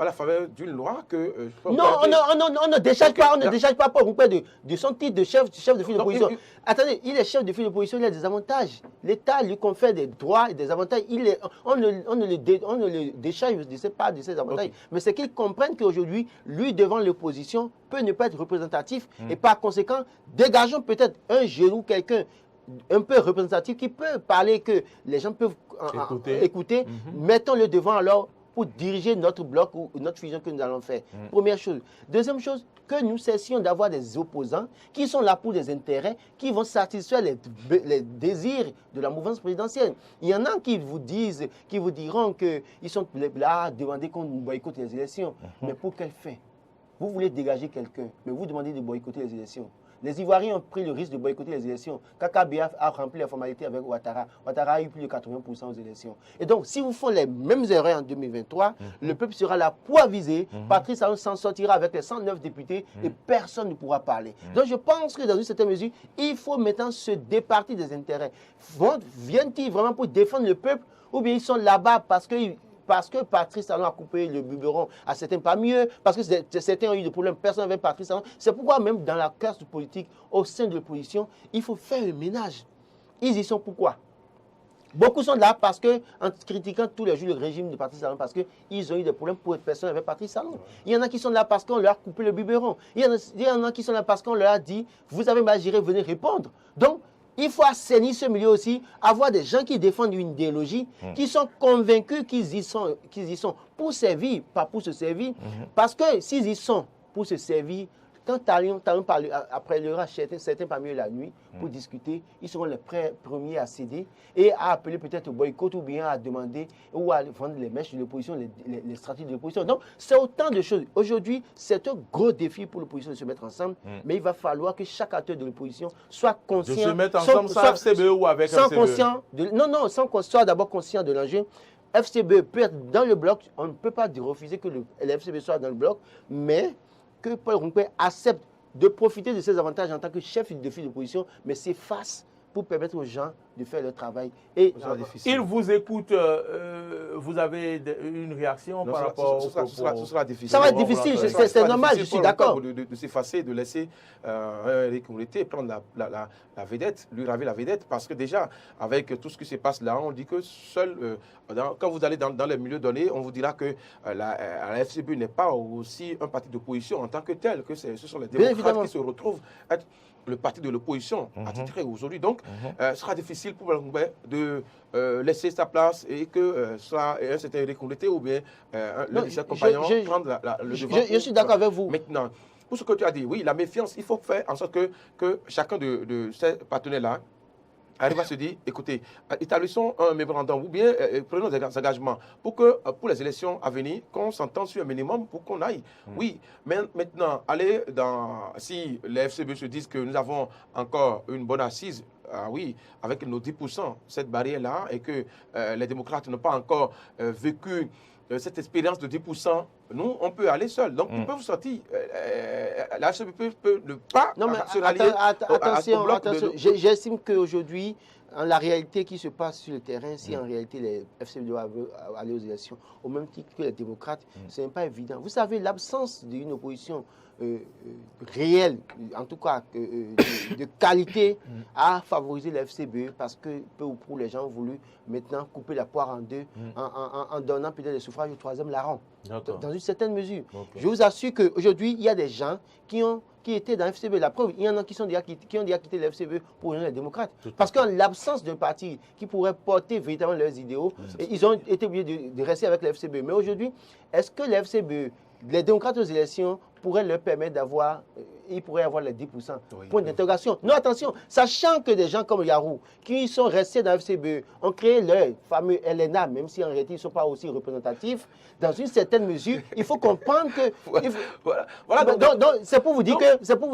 la faveur d'une loi que. On ne décharge pas Paul Rompé de son titre de chef de file d'opposition. Attendez, il est chef de file d'opposition, il a des avantages. L'État lui confère des droits et des avantages. On ne le décharge pas de ses avantages. Mais c'est qu'il comprenne qu'aujourd'hui, lui, devant l'opposition, peut ne pas être représentatif. Et par conséquent, dégageons peut-être un Gérou, quelqu'un un peu représentatif qui peut parler, que les gens peuvent écouter. Mettons-le devant alors pour diriger notre bloc ou notre fusion que nous allons faire. Première chose. Deuxième chose, que nous cessions d'avoir des opposants qui sont là pour des intérêts, qui vont satisfaire les désirs de la mouvance présidentielle. Il y en a qui vous diront qu'ils sont là à demander qu'on boycotte les élections. Mais pour quelle fin? Vous voulez dégager quelqu'un, mais vous demandez de boycotter les élections. Les Ivoiriens ont pris le risque de boycotter les élections. KKBA a rempli la formalité avec Ouattara. Ouattara a eu plus de 80% aux élections. Et donc, si vous faites les mêmes erreurs en 2023, le peuple sera là pour aviser. Patrice Talon s'en sortira avec les 109 députés et personne ne pourra parler. Donc, je pense que dans une certaine mesure, il faut maintenant se départir des intérêts. Viennent-ils vraiment pour défendre le peuple ou bien ils sont là-bas parce que Patrice Talon a coupé le biberon à certains, pas mieux, parce que certains ont eu des problèmes personnels avec Patrice Talon. C'est pourquoi même dans la classe politique, au sein de l'opposition, il faut faire le ménage. Ils y sont pourquoi? Beaucoup sont là parce que, en critiquant tous les jours le régime de Patrice Talon, parce qu'ils ont eu des problèmes personnels avec Patrice Talon. Il y en a qui sont là parce qu'on leur a coupé le biberon. Il y en a qui sont là parce qu'on leur a dit, vous avez mal géré, venez répondre. Donc, il faut assainir ce milieu aussi, avoir des gens qui défendent une idéologie, qui sont convaincus qu'ils y sont pour servir, pas pour se servir. Parce que s'ils y sont pour se servir, quand Talon appellera certains parmi eux la nuit pour discuter, ils seront les premiers à céder et à appeler peut-être au boycott ou bien à demander ou à vendre les mèches de l'opposition, les stratégies de l'opposition. Donc, c'est autant de choses. Aujourd'hui, c'est un gros défi pour l'opposition de se mettre ensemble, mais il va falloir que chaque acteur de l'opposition soit conscient. De se mettre ensemble sans FCBE ou avec FCBE? Sans qu'on soit d'abord conscient de l'enjeu. FCBE peut être dans le bloc, on ne peut pas refuser que le FCBE soit dans le bloc, mais que Paul Rompé accepte de profiter de ses avantages en tant que chef de file d'opposition, mais s'efface pour permettre aux gens de faire leur travail. Et il vous écoute, vous avez une réaction par rapport ce sera difficile. Ça va être difficile, c'est normal, je suis d'accord. De s'effacer, de laisser Eric Mourete prendre la vedette, lui raver la vedette, parce que déjà, avec tout ce qui se passe là, on dit que seul, quand vous allez dans les milieux donnés, on vous dira que la FCBE n'est pas aussi un parti d'opposition en tant que tel, que ce sont les démocrates qui se retrouvent être le parti de l'opposition attitré aujourd'hui. Donc, ce sera difficile pour Balangoué de laisser sa place et que soit un certain Eric Mourete ou bien l'un de ses compagnons prendre le devant. Je suis d'accord avec vous. Maintenant, pour ce que tu as dit, oui, la méfiance, il faut faire en sorte que chacun de ces partenaires-là arrive à se dire, écoutez, établissons un mémorandum ou bien prenons des engagements pour que pour les élections à venir, qu'on s'entende sur un minimum pour qu'on aille. Oui, mais maintenant, si les FCBE se disent que nous avons encore une bonne assise, oui, avec nos 10%, cette barrière-là, et que les démocrates n'ont pas encore vécu cette expérience de 10%, nous, on peut aller seul. Donc, ils peuvent sortir. La HCP peut ne pas non, mais se rallier attention. J'estime qu'aujourd'hui, la réalité qui se passe sur le terrain, si en réalité les FCB doivent aller aux élections, au même titre que les démocrates, ce n'est pas évident. Vous savez, l'absence d'une opposition réelle, en tout cas de qualité, a favorisé le FCB parce que peu ou prou les gens ont voulu maintenant couper la poire en deux en donnant peut-être des suffrages au troisième larron. Dans une certaine mesure. Je vous assure qu'aujourd'hui, il y a des gens qui étaient dans le FCB. La preuve, il y en a qui ont déjà quitté le FCB pour rejoindre les démocrates. Parce qu'en l'absence d'un parti qui pourrait porter véritablement leurs idéaux, ils ont été obligés de rester avec le FCB. Mais aujourd'hui, est-ce que le FCB, les démocrates aux élections, pourraient leur permettre d'avoir, ils pourraient avoir les 10%. Point d'interrogation. Non, attention, sachant que des gens comme Yarou, qui sont restés dans le FCB, ont créé leur fameux LNA, même si en réalité ils ne sont pas aussi représentatifs, dans une certaine mesure, il faut comprendre que... Donc, c'est pour vous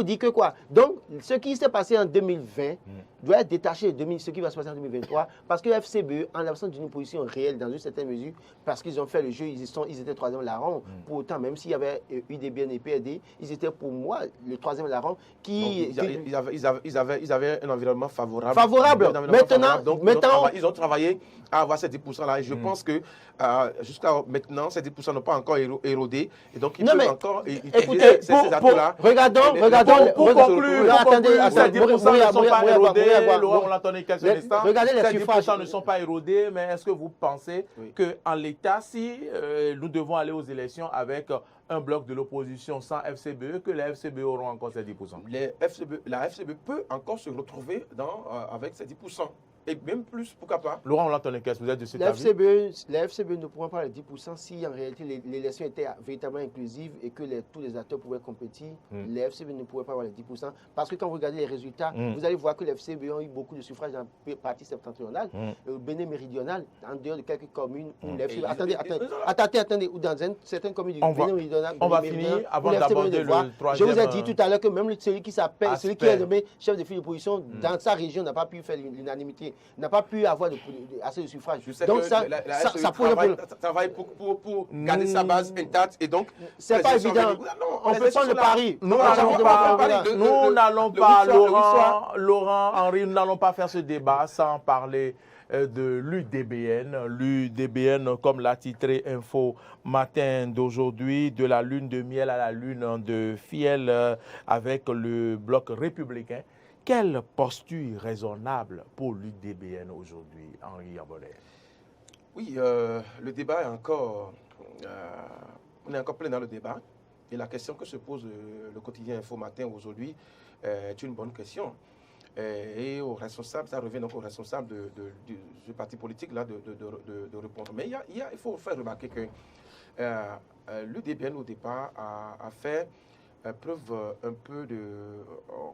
dire que quoi? Donc, ce qui s'est passé en 2020 doit être détaché de ce qui va se passer en 2023, parce que le FCB, en l'absence d'une opposition réelle, dans une certaine mesure, parce qu'ils ont fait le jeu, ils étaient troisième larron. Pour autant, même s'il y avait UDBN et PRD, ils étaient pour moi le troisième larron qui... Ils avaient un environnement favorable. Maintenant, ils ont travaillé à avoir ces 10%-là. Et je pense que jusqu'à maintenant, ces 10% n'ont pas encore érodé. Et donc, ils peuvent encore utiliser ces atouts-là. Regardons, pour conclure, ces 10% ne sont pas érodés. Laurent, on l'entendait quelques instants. Ces 10% ne sont pas érodés, mais est-ce que vous pensez qu'en l'état, si nous devons aller aux élections avec un bloc de l'opposition sans FCBE, que les FCBE auront encore ces 10%? La FCBE peut encore se retrouver avec ces 10%. Et même plus, pourquoi pas? Laurent, on l'entendait, qu'est-ce que vous êtes de cet avis? La FCBE ne pourra pas les 10% si en réalité l'élection était véritablement inclusive et que tous les acteurs pouvaient compétir. Les FCBE ne pourraient pas avoir les 10%. Parce que quand vous regardez les résultats, vous allez voir que les FCBE ont eu beaucoup de suffrages dans la partie septentrionale, au Bénin méridional, en dehors de quelques communes où les FCBE... Attendez, ou dans certaines communes du Bénin méridional... On va finir avant d'aborder le troisième... Je vous ai dit tout à l'heure que même celui qui est nommé chef de file d'opposition dans sa région n'a pas pu faire l'unanimité. N'a pas pu avoir assez de suffrages. Donc ça travaille pour garder sa base intacte et donc... C'est pas évident. On peut prendre le pari. Nous n'allons pas, Laurent, Henri, nous n'allons pas faire ce débat sans parler de l'UDBN. L'UDBN, comme l'a titré Info Matin d'aujourd'hui, de la lune de miel à la lune de fiel avec le bloc républicain. Quelle posture raisonnable pour l'UDBN aujourd'hui, Henri Yabonnet? Oui, le débat est encore... on est encore plein dans le débat. Et la question que se pose le quotidien Info Matin aujourd'hui est une bonne question. Et aux responsables, ça revient donc aux responsables du parti politique là, de répondre. Mais il faut faire remarquer que l'UDBN au départ a fait... preuve un peu de,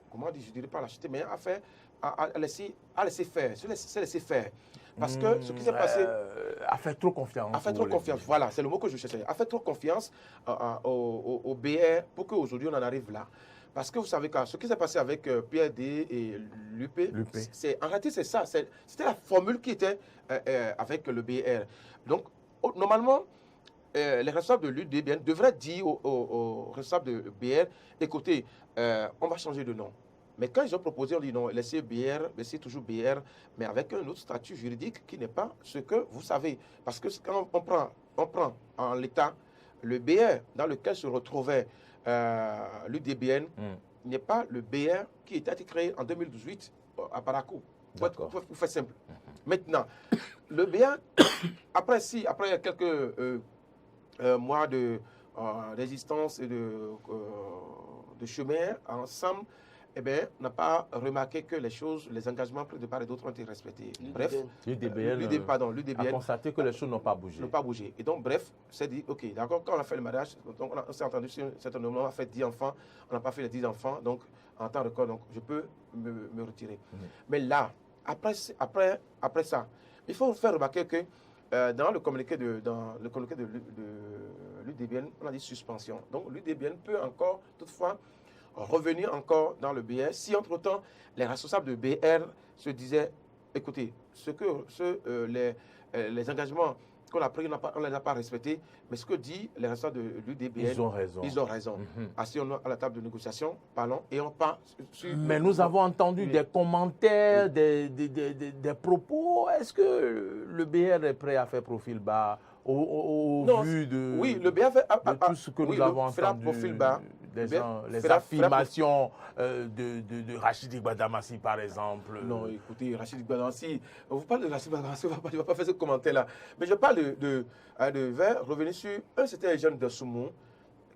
comment dire, je dirais pas lâcheté, mais à laisser faire. Parce que ce qui s'est passé... A fait trop confiance. A fait trop confiance, voilà, c'est le mot que je cherchais. A fait trop confiance au BR pour qu'aujourd'hui on en arrive là. Parce que vous savez que ce qui s'est passé avec PRD et l'UP, en réalité c'est ça, c'était la formule qui était avec le BR. Donc, normalement, les responsables de l'UDBN devraient dire aux responsables de BR, écoutez, on va changer de nom. Mais quand ils ont proposé, on dit non, laissez BR, laissez toujours BR, mais avec un autre statut juridique qui n'est pas ce que vous savez. Parce que quand on prend en l'état le BR dans lequel se retrouvait l'UDBN, n'est pas le BR qui a été créé en 2018 à Parakou. Pour faire simple. Maintenant, le BR, après quelques... mois de résistance et de chemin ensemble, eh bien, on n'a pas remarqué que les engagements pris de part et d'autre ont été respectés. Bref, l'UDBN a constaté que les choses n'ont pas bougé. Et donc, bref, c'est dit, ok, d'accord, quand on a fait le mariage, donc on s'est entendu sur un certain nombre, on a fait 10 enfants, on n'a pas fait les 10 enfants, donc en temps record, donc je peux me retirer. Mais là, après ça, il faut faire remarquer que dans le communiqué de l'UDBN, on a dit suspension. Donc l'UDBN peut encore, toutefois, revenir encore dans le BR. Si entre-temps, les responsables de BR se disaient, écoutez, les engagements qu'on a pris, on ne les a pas respectés. Mais ce que dit les responsables de l'UDBN, ils ont raison. Ils ont raison. Asseyons-nous à la table de négociation, parlons, et on part sur... Mais nous avons entendu des commentaires, des propos. Est-ce que le BR est prêt à faire profil bas au vu de, le BR fait, de tout ce que nous avons entendu, profil bas, les affirmations de Rachid Gbadamassi, par exemple? Non, écoutez, Rachid Gbadamassi, vous parlez de Rachid Gbadamassi, on ne va pas faire ce commentaire-là. Mais je parle de revenir sur un certain jeune de Soumou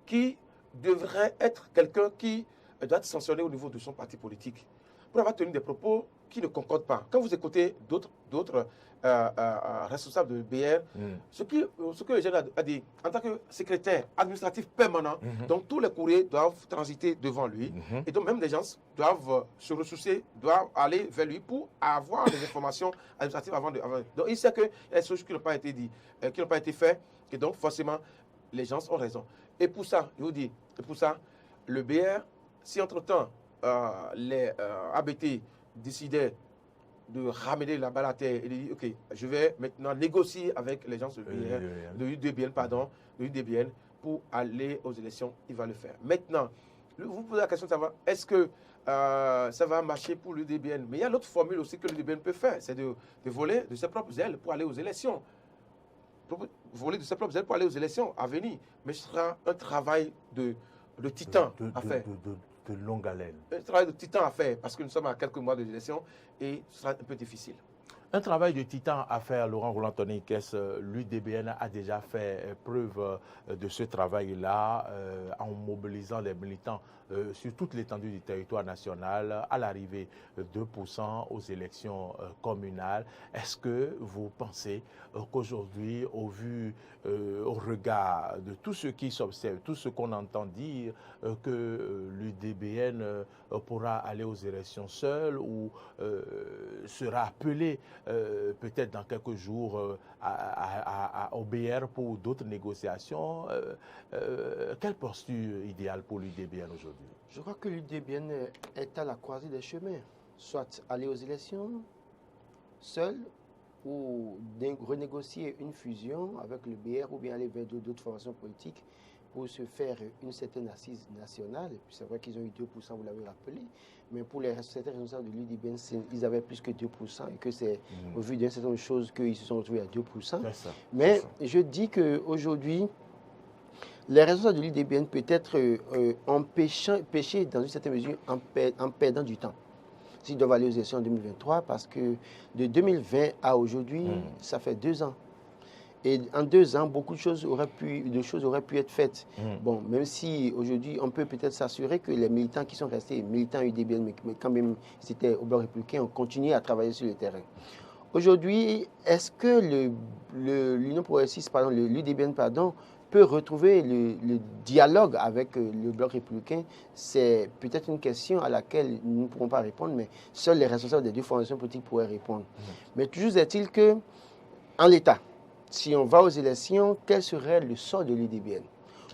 qui devrait être quelqu'un qui doit être sanctionné au niveau de son parti politique pour avoir tenu des propos qui ne concordent pas. Quand vous écoutez d'autres responsables de BR, ce que le jeune a dit, en tant que secrétaire administratif permanent, donc tous les courriers doivent transiter devant lui, et donc même les gens doivent se ressourcer, doivent aller vers lui pour avoir des informations administratives avant. Donc il sait qu'il y a des choses qui n'ont pas été dites, qui n'ont pas été faites, et donc forcément les gens ont raison. Et pour ça, je vous dis, le BR, si entre-temps les ABT décidaient de ramener la balle à terre et de dire, OK, je vais maintenant négocier avec les gens de l'UDBN pour aller aux élections, il va le faire. Maintenant, vous posez la question de savoir, est-ce que ça va marcher pour l'UDBN? Mais il y a l'autre formule aussi que l'UDBN peut faire, c'est de voler de ses propres ailes pour aller aux élections. Voler de ses propres ailes pour aller aux élections à venir. Mais ce sera un travail de titan à faire. De longue haleine. Un travail de titan à faire, parce que nous sommes à quelques mois de l'élection et ce sera un peu difficile. Un travail de titan à faire, Laurent Roland-Tonnikès. L'UDBN a déjà fait preuve de ce travail-là en mobilisant les militants sur toute l'étendue du territoire national à l'arrivée 2% aux élections communales. Est-ce que vous pensez qu'aujourd'hui, au regard de tout ce qui s'observe, tout ce qu'on entend dire, que l'UDBN pourra aller aux élections seul ou sera appelé peut-être dans quelques jours au BR pour d'autres négociations? Quelle posture idéale pour l'UDBN aujourd'hui? Je crois que l'UDBN est à la croisée des chemins. Soit aller aux élections seul ou renégocier une fusion avec le BR ou bien aller vers d'autres formations politiques pour se faire une certaine assise nationale. C'est vrai qu'ils ont eu 2%, vous l'avez rappelé, mais pour les certains responsables de l'UDBN, ils avaient plus que 2% et que c'est au vu d'une certaine chose qu'ils se sont retrouvés à 2%. Mais je dis qu'aujourd'hui, les responsables de l'UDBN peut-être ont péché dans une certaine mesure en perdant du temps. S'ils doivent aller aux élections en 2023, parce que de 2020 à aujourd'hui, ça fait 2 ans. Et en 2 ans, beaucoup de choses auraient pu être faites. Bon, même si aujourd'hui, on peut peut-être s'assurer que les militants qui sont restés, militants UDBN, mais quand même c'était au bloc républicain, ont continué à travailler sur le terrain. Aujourd'hui, est-ce que l'Union progressiste, l'UDBN, peut retrouver le dialogue avec le bloc républicain? C'est peut-être une question à laquelle nous ne pourrons pas répondre, mais seuls les responsables des deux formations politiques pourraient répondre. Mais toujours est-il que, en l'état, si on va aux élections, quel serait le sort de l'UDBN?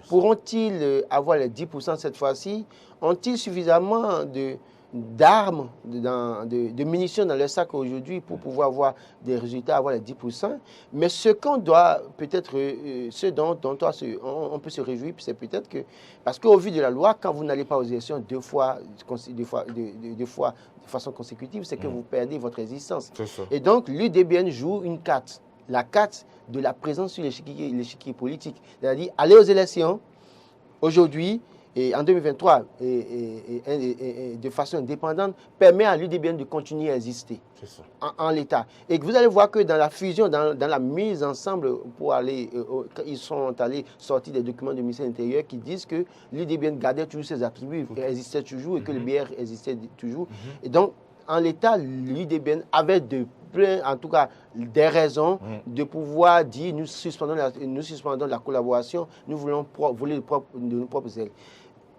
Pourront-ils avoir les 10% cette fois-ci? Ont-ils suffisamment d'armes, de munitions dans leur sac aujourd'hui pour pouvoir avoir des résultats, avoir les 10%? Mais ce qu'on doit peut-être, ce dont on peut se réjouir, c'est peut-être que, parce qu'au vu de la loi, quand vous n'allez pas aux élections deux fois de façon consécutive, c'est que vous perdez votre existence. Et donc, l'UDBN joue une carte. La carte de la présence sur l'échiquier politique. C'est-à-dire aller aux élections aujourd'hui et en 2023 et de façon indépendante permet à l'UDBN de continuer à exister en l'état. Et que vous allez voir que dans la fusion, dans la mise ensemble pour aller, ils sont allés sortir des documents du ministère de l'Intérieur qui disent que l'UDBN gardait toujours ses attributs, existait toujours et que le BR existait toujours. Et donc, en l'état, l'UDBN avait en tout cas des raisons de pouvoir dire nous suspendons la collaboration, nous voulons voler de nos propres ailes.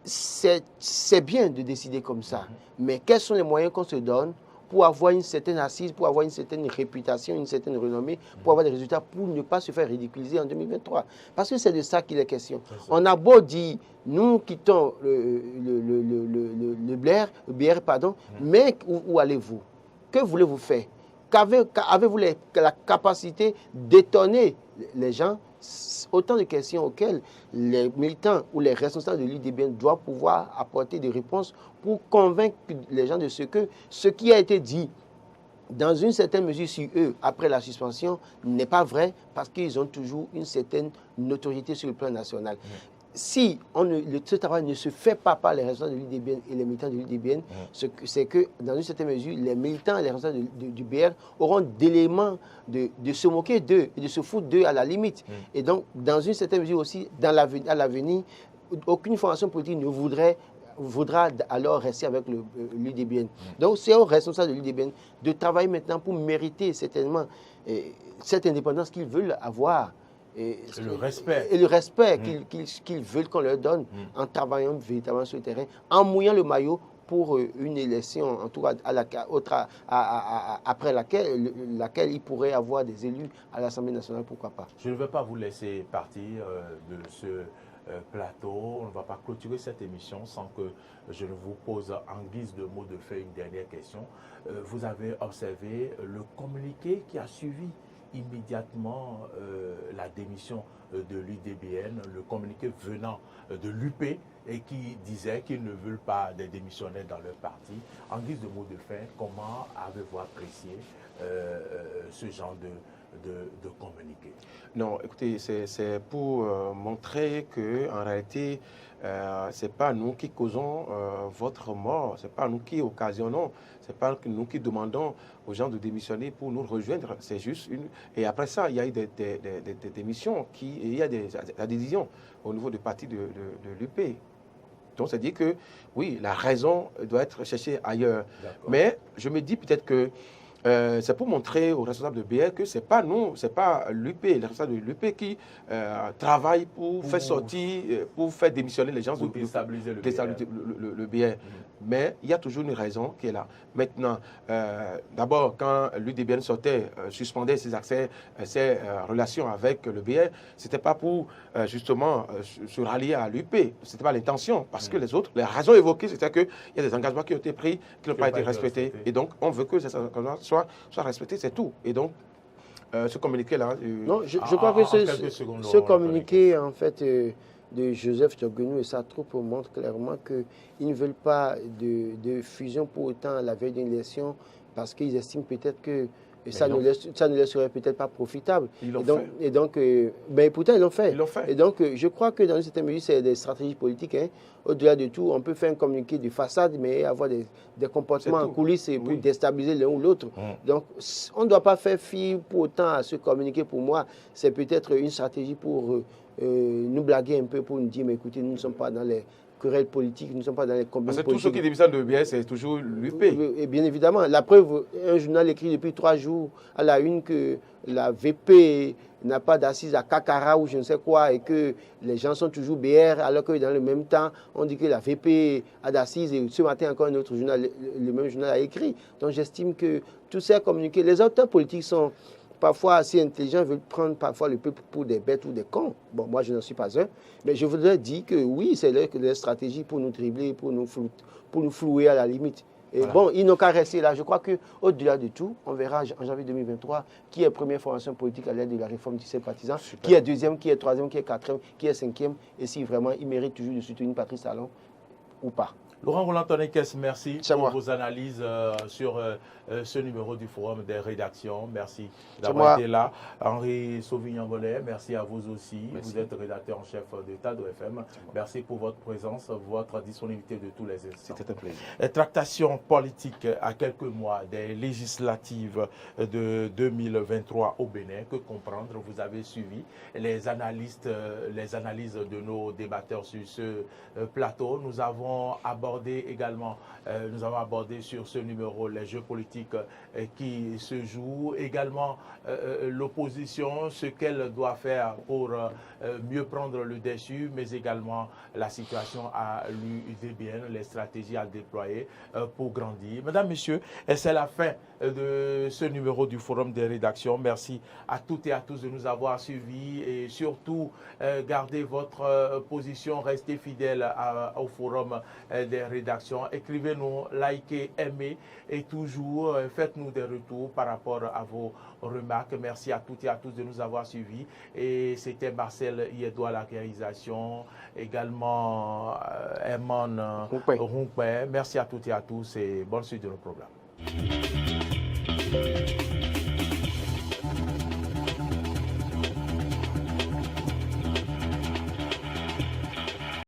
C'est bien de décider comme ça, mais quels sont les moyens qu'on se donne pour avoir une certaine assise, pour avoir une certaine réputation, une certaine renommée, pour avoir des résultats, pour ne pas se faire ridiculiser en 2023. Parce que c'est de ça qu'il est question. On a beau dire, nous quittons le BR, mais où allez-vous? Que voulez-vous faire? Avez-vous la capacité d'étonner les gens? Autant de questions auxquelles les militants ou les responsables de l'UDBN doivent pouvoir apporter des réponses pour convaincre les gens de ce qui a été dit dans une certaine mesure sur eux après la suspension n'est pas vrai parce qu'ils ont toujours une certaine notoriété sur le plan national. Si ce travail ne se fait pas par les responsables de l'UDBN et les militants de l'UDBN, c'est que dans une certaine mesure, les militants et les responsables du BR auront d'éléments de se moquer d'eux et de se foutre d'eux à la limite. Et donc, dans une certaine mesure aussi, à l'avenir, aucune formation politique ne voudra alors rester avec l'UDBN. Donc, c'est aux responsables de l'UDBN de travailler maintenant pour mériter certainement cette indépendance qu'ils veulent avoir. Et le respect qu'ils veulent qu'on leur donne en travaillant véritablement sur le terrain, en mouillant le maillot pour une élection, en tout cas après laquelle ils pourraient avoir des élus à l'Assemblée nationale, pourquoi pas. Je ne vais pas vous laisser partir de ce plateau. On ne va pas clôturer cette émission sans que je ne vous pose en guise de mot de fin une dernière question. Vous avez observé le communiqué qui a suivi immédiatement la démission de l'UDBN, le communiqué venant de l'UP et qui disait qu'ils ne veulent pas des démissionnaires dans leur parti. En guise de mot de fin, comment avez-vous apprécié ce genre de communiqué? Non, écoutez, c'est pour montrer qu'en réalité, ce n'est pas nous qui causons votre mort, ce n'est pas nous qui occasionnons, ce n'est pas nous qui demandons aux gens de démissionner pour nous rejoindre. C'est juste une... Et après ça, il y a eu des démissions, il y a la décision au niveau du parti de l'UP. Donc, c'est-à-dire que, oui, la raison doit être cherchée ailleurs. Mais je me dis peut-être que c'est pour montrer aux responsables de BR que ce n'est pas nous, ce n'est pas l'UP, les responsables de l'UP qui travaillent pour faire sortir, pour faire démissionner les gens, pour déstabiliser le BR. Mais il y a toujours une raison qui est là. Maintenant, d'abord, quand l'UDBN sortait, suspendait ses accès, ses relations avec le BR, ce n'était pas pour justement se rallier à l'UP. Ce n'était pas l'intention. Parce que les raisons évoquées, c'était qu'il y a des engagements qui ont été pris, qui n'ont pas été respectés. Et donc, on veut que ces engagements soient respectés, c'est tout. Et donc, ce communiqué-là... non, je crois que ce communiqué, en fait... de Joseph Diakonou et sa troupe montre clairement qu'ils ne veulent pas de fusion pour autant à la veille d'une élection parce qu'ils estiment peut-être que ça ne leur serait peut-être pas profitable. Et donc, mais pourtant, ils l'ont fait. Et donc, je crois que dans une certaine mesure, c'est des stratégies politiques. Hein. Au-delà de tout, on peut faire un communiqué de façade, mais avoir des comportements en coulisses pour déstabiliser l'un ou l'autre. Donc, on ne doit pas faire fi pour autant à ce communiqué. Pour moi, c'est peut-être une stratégie pour nous blaguer un peu, pour nous dire, mais écoutez, nous ne sommes pas dans les querelles politiques, nous ne sommes pas dans les combats politiques. Parce que tous ceux qui démissionnent de BS, c'est toujours l'UP. Et bien évidemment. La preuve, un journal écrit depuis 3 jours à la une que la VP n'a pas d'assises à Kakara ou je ne sais quoi et que les gens sont toujours BR alors que dans le même temps, on dit que la VP a d'assises et ce matin encore un autre journal, le même journal a écrit. Donc j'estime que tous ces communiqués, les auteurs politiques sont parfois assez intelligents, veulent prendre parfois le peuple pour des bêtes ou des cons. Bon, moi, je n'en suis pas un. Mais je voudrais dire que oui, c'est leur stratégie pour nous dribbler, pour nous flouer à la limite. Et bon, ils n'ont qu'à rester là. Je crois qu'au-delà de tout, on verra en janvier 2023 qui est première formation politique à l'aide de la réforme du sympathisant, qui est deuxième, qui est troisième, qui est quatrième, qui est cinquième, et si vraiment il mérite toujours de soutenir Patrice Talon ou pas. Laurent Roland-Tonekes, merci pour vos analyses sur ce numéro du Forum des rédactions. Merci d'avoir été là. Henri Sauvignon-Gollet, merci à vous aussi. Merci. Vous êtes rédacteur en chef de TADO FM. Merci pour votre présence, votre disponibilité de tous les instants. C'était un plaisir. Tractation politique à quelques mois des législatives de 2023 au Bénin. Que comprendre? Vous avez suivi les analyses de nos débatteurs sur ce plateau. Nous avons abordé également, sur ce numéro les jeux politiques qui se jouent, également l'opposition, ce qu'elle doit faire pour mieux prendre le dessus, mais également la situation à l'UDBN, les stratégies à déployer pour grandir. Mesdames, Messieurs, c'est la fin de ce numéro du Forum des rédactions. Merci à toutes et à tous de nous avoir suivis et surtout gardez votre position, restez fidèles au Forum des les rédactions. Écrivez-nous, likez, aimez et toujours faites-nous des retours par rapport à vos remarques. Merci à toutes et à tous de nous avoir suivis. Et c'était Marcel Yeddo à la réalisation, également Herman Rumpé. Merci à toutes et à tous et bonne suite de nos programmes.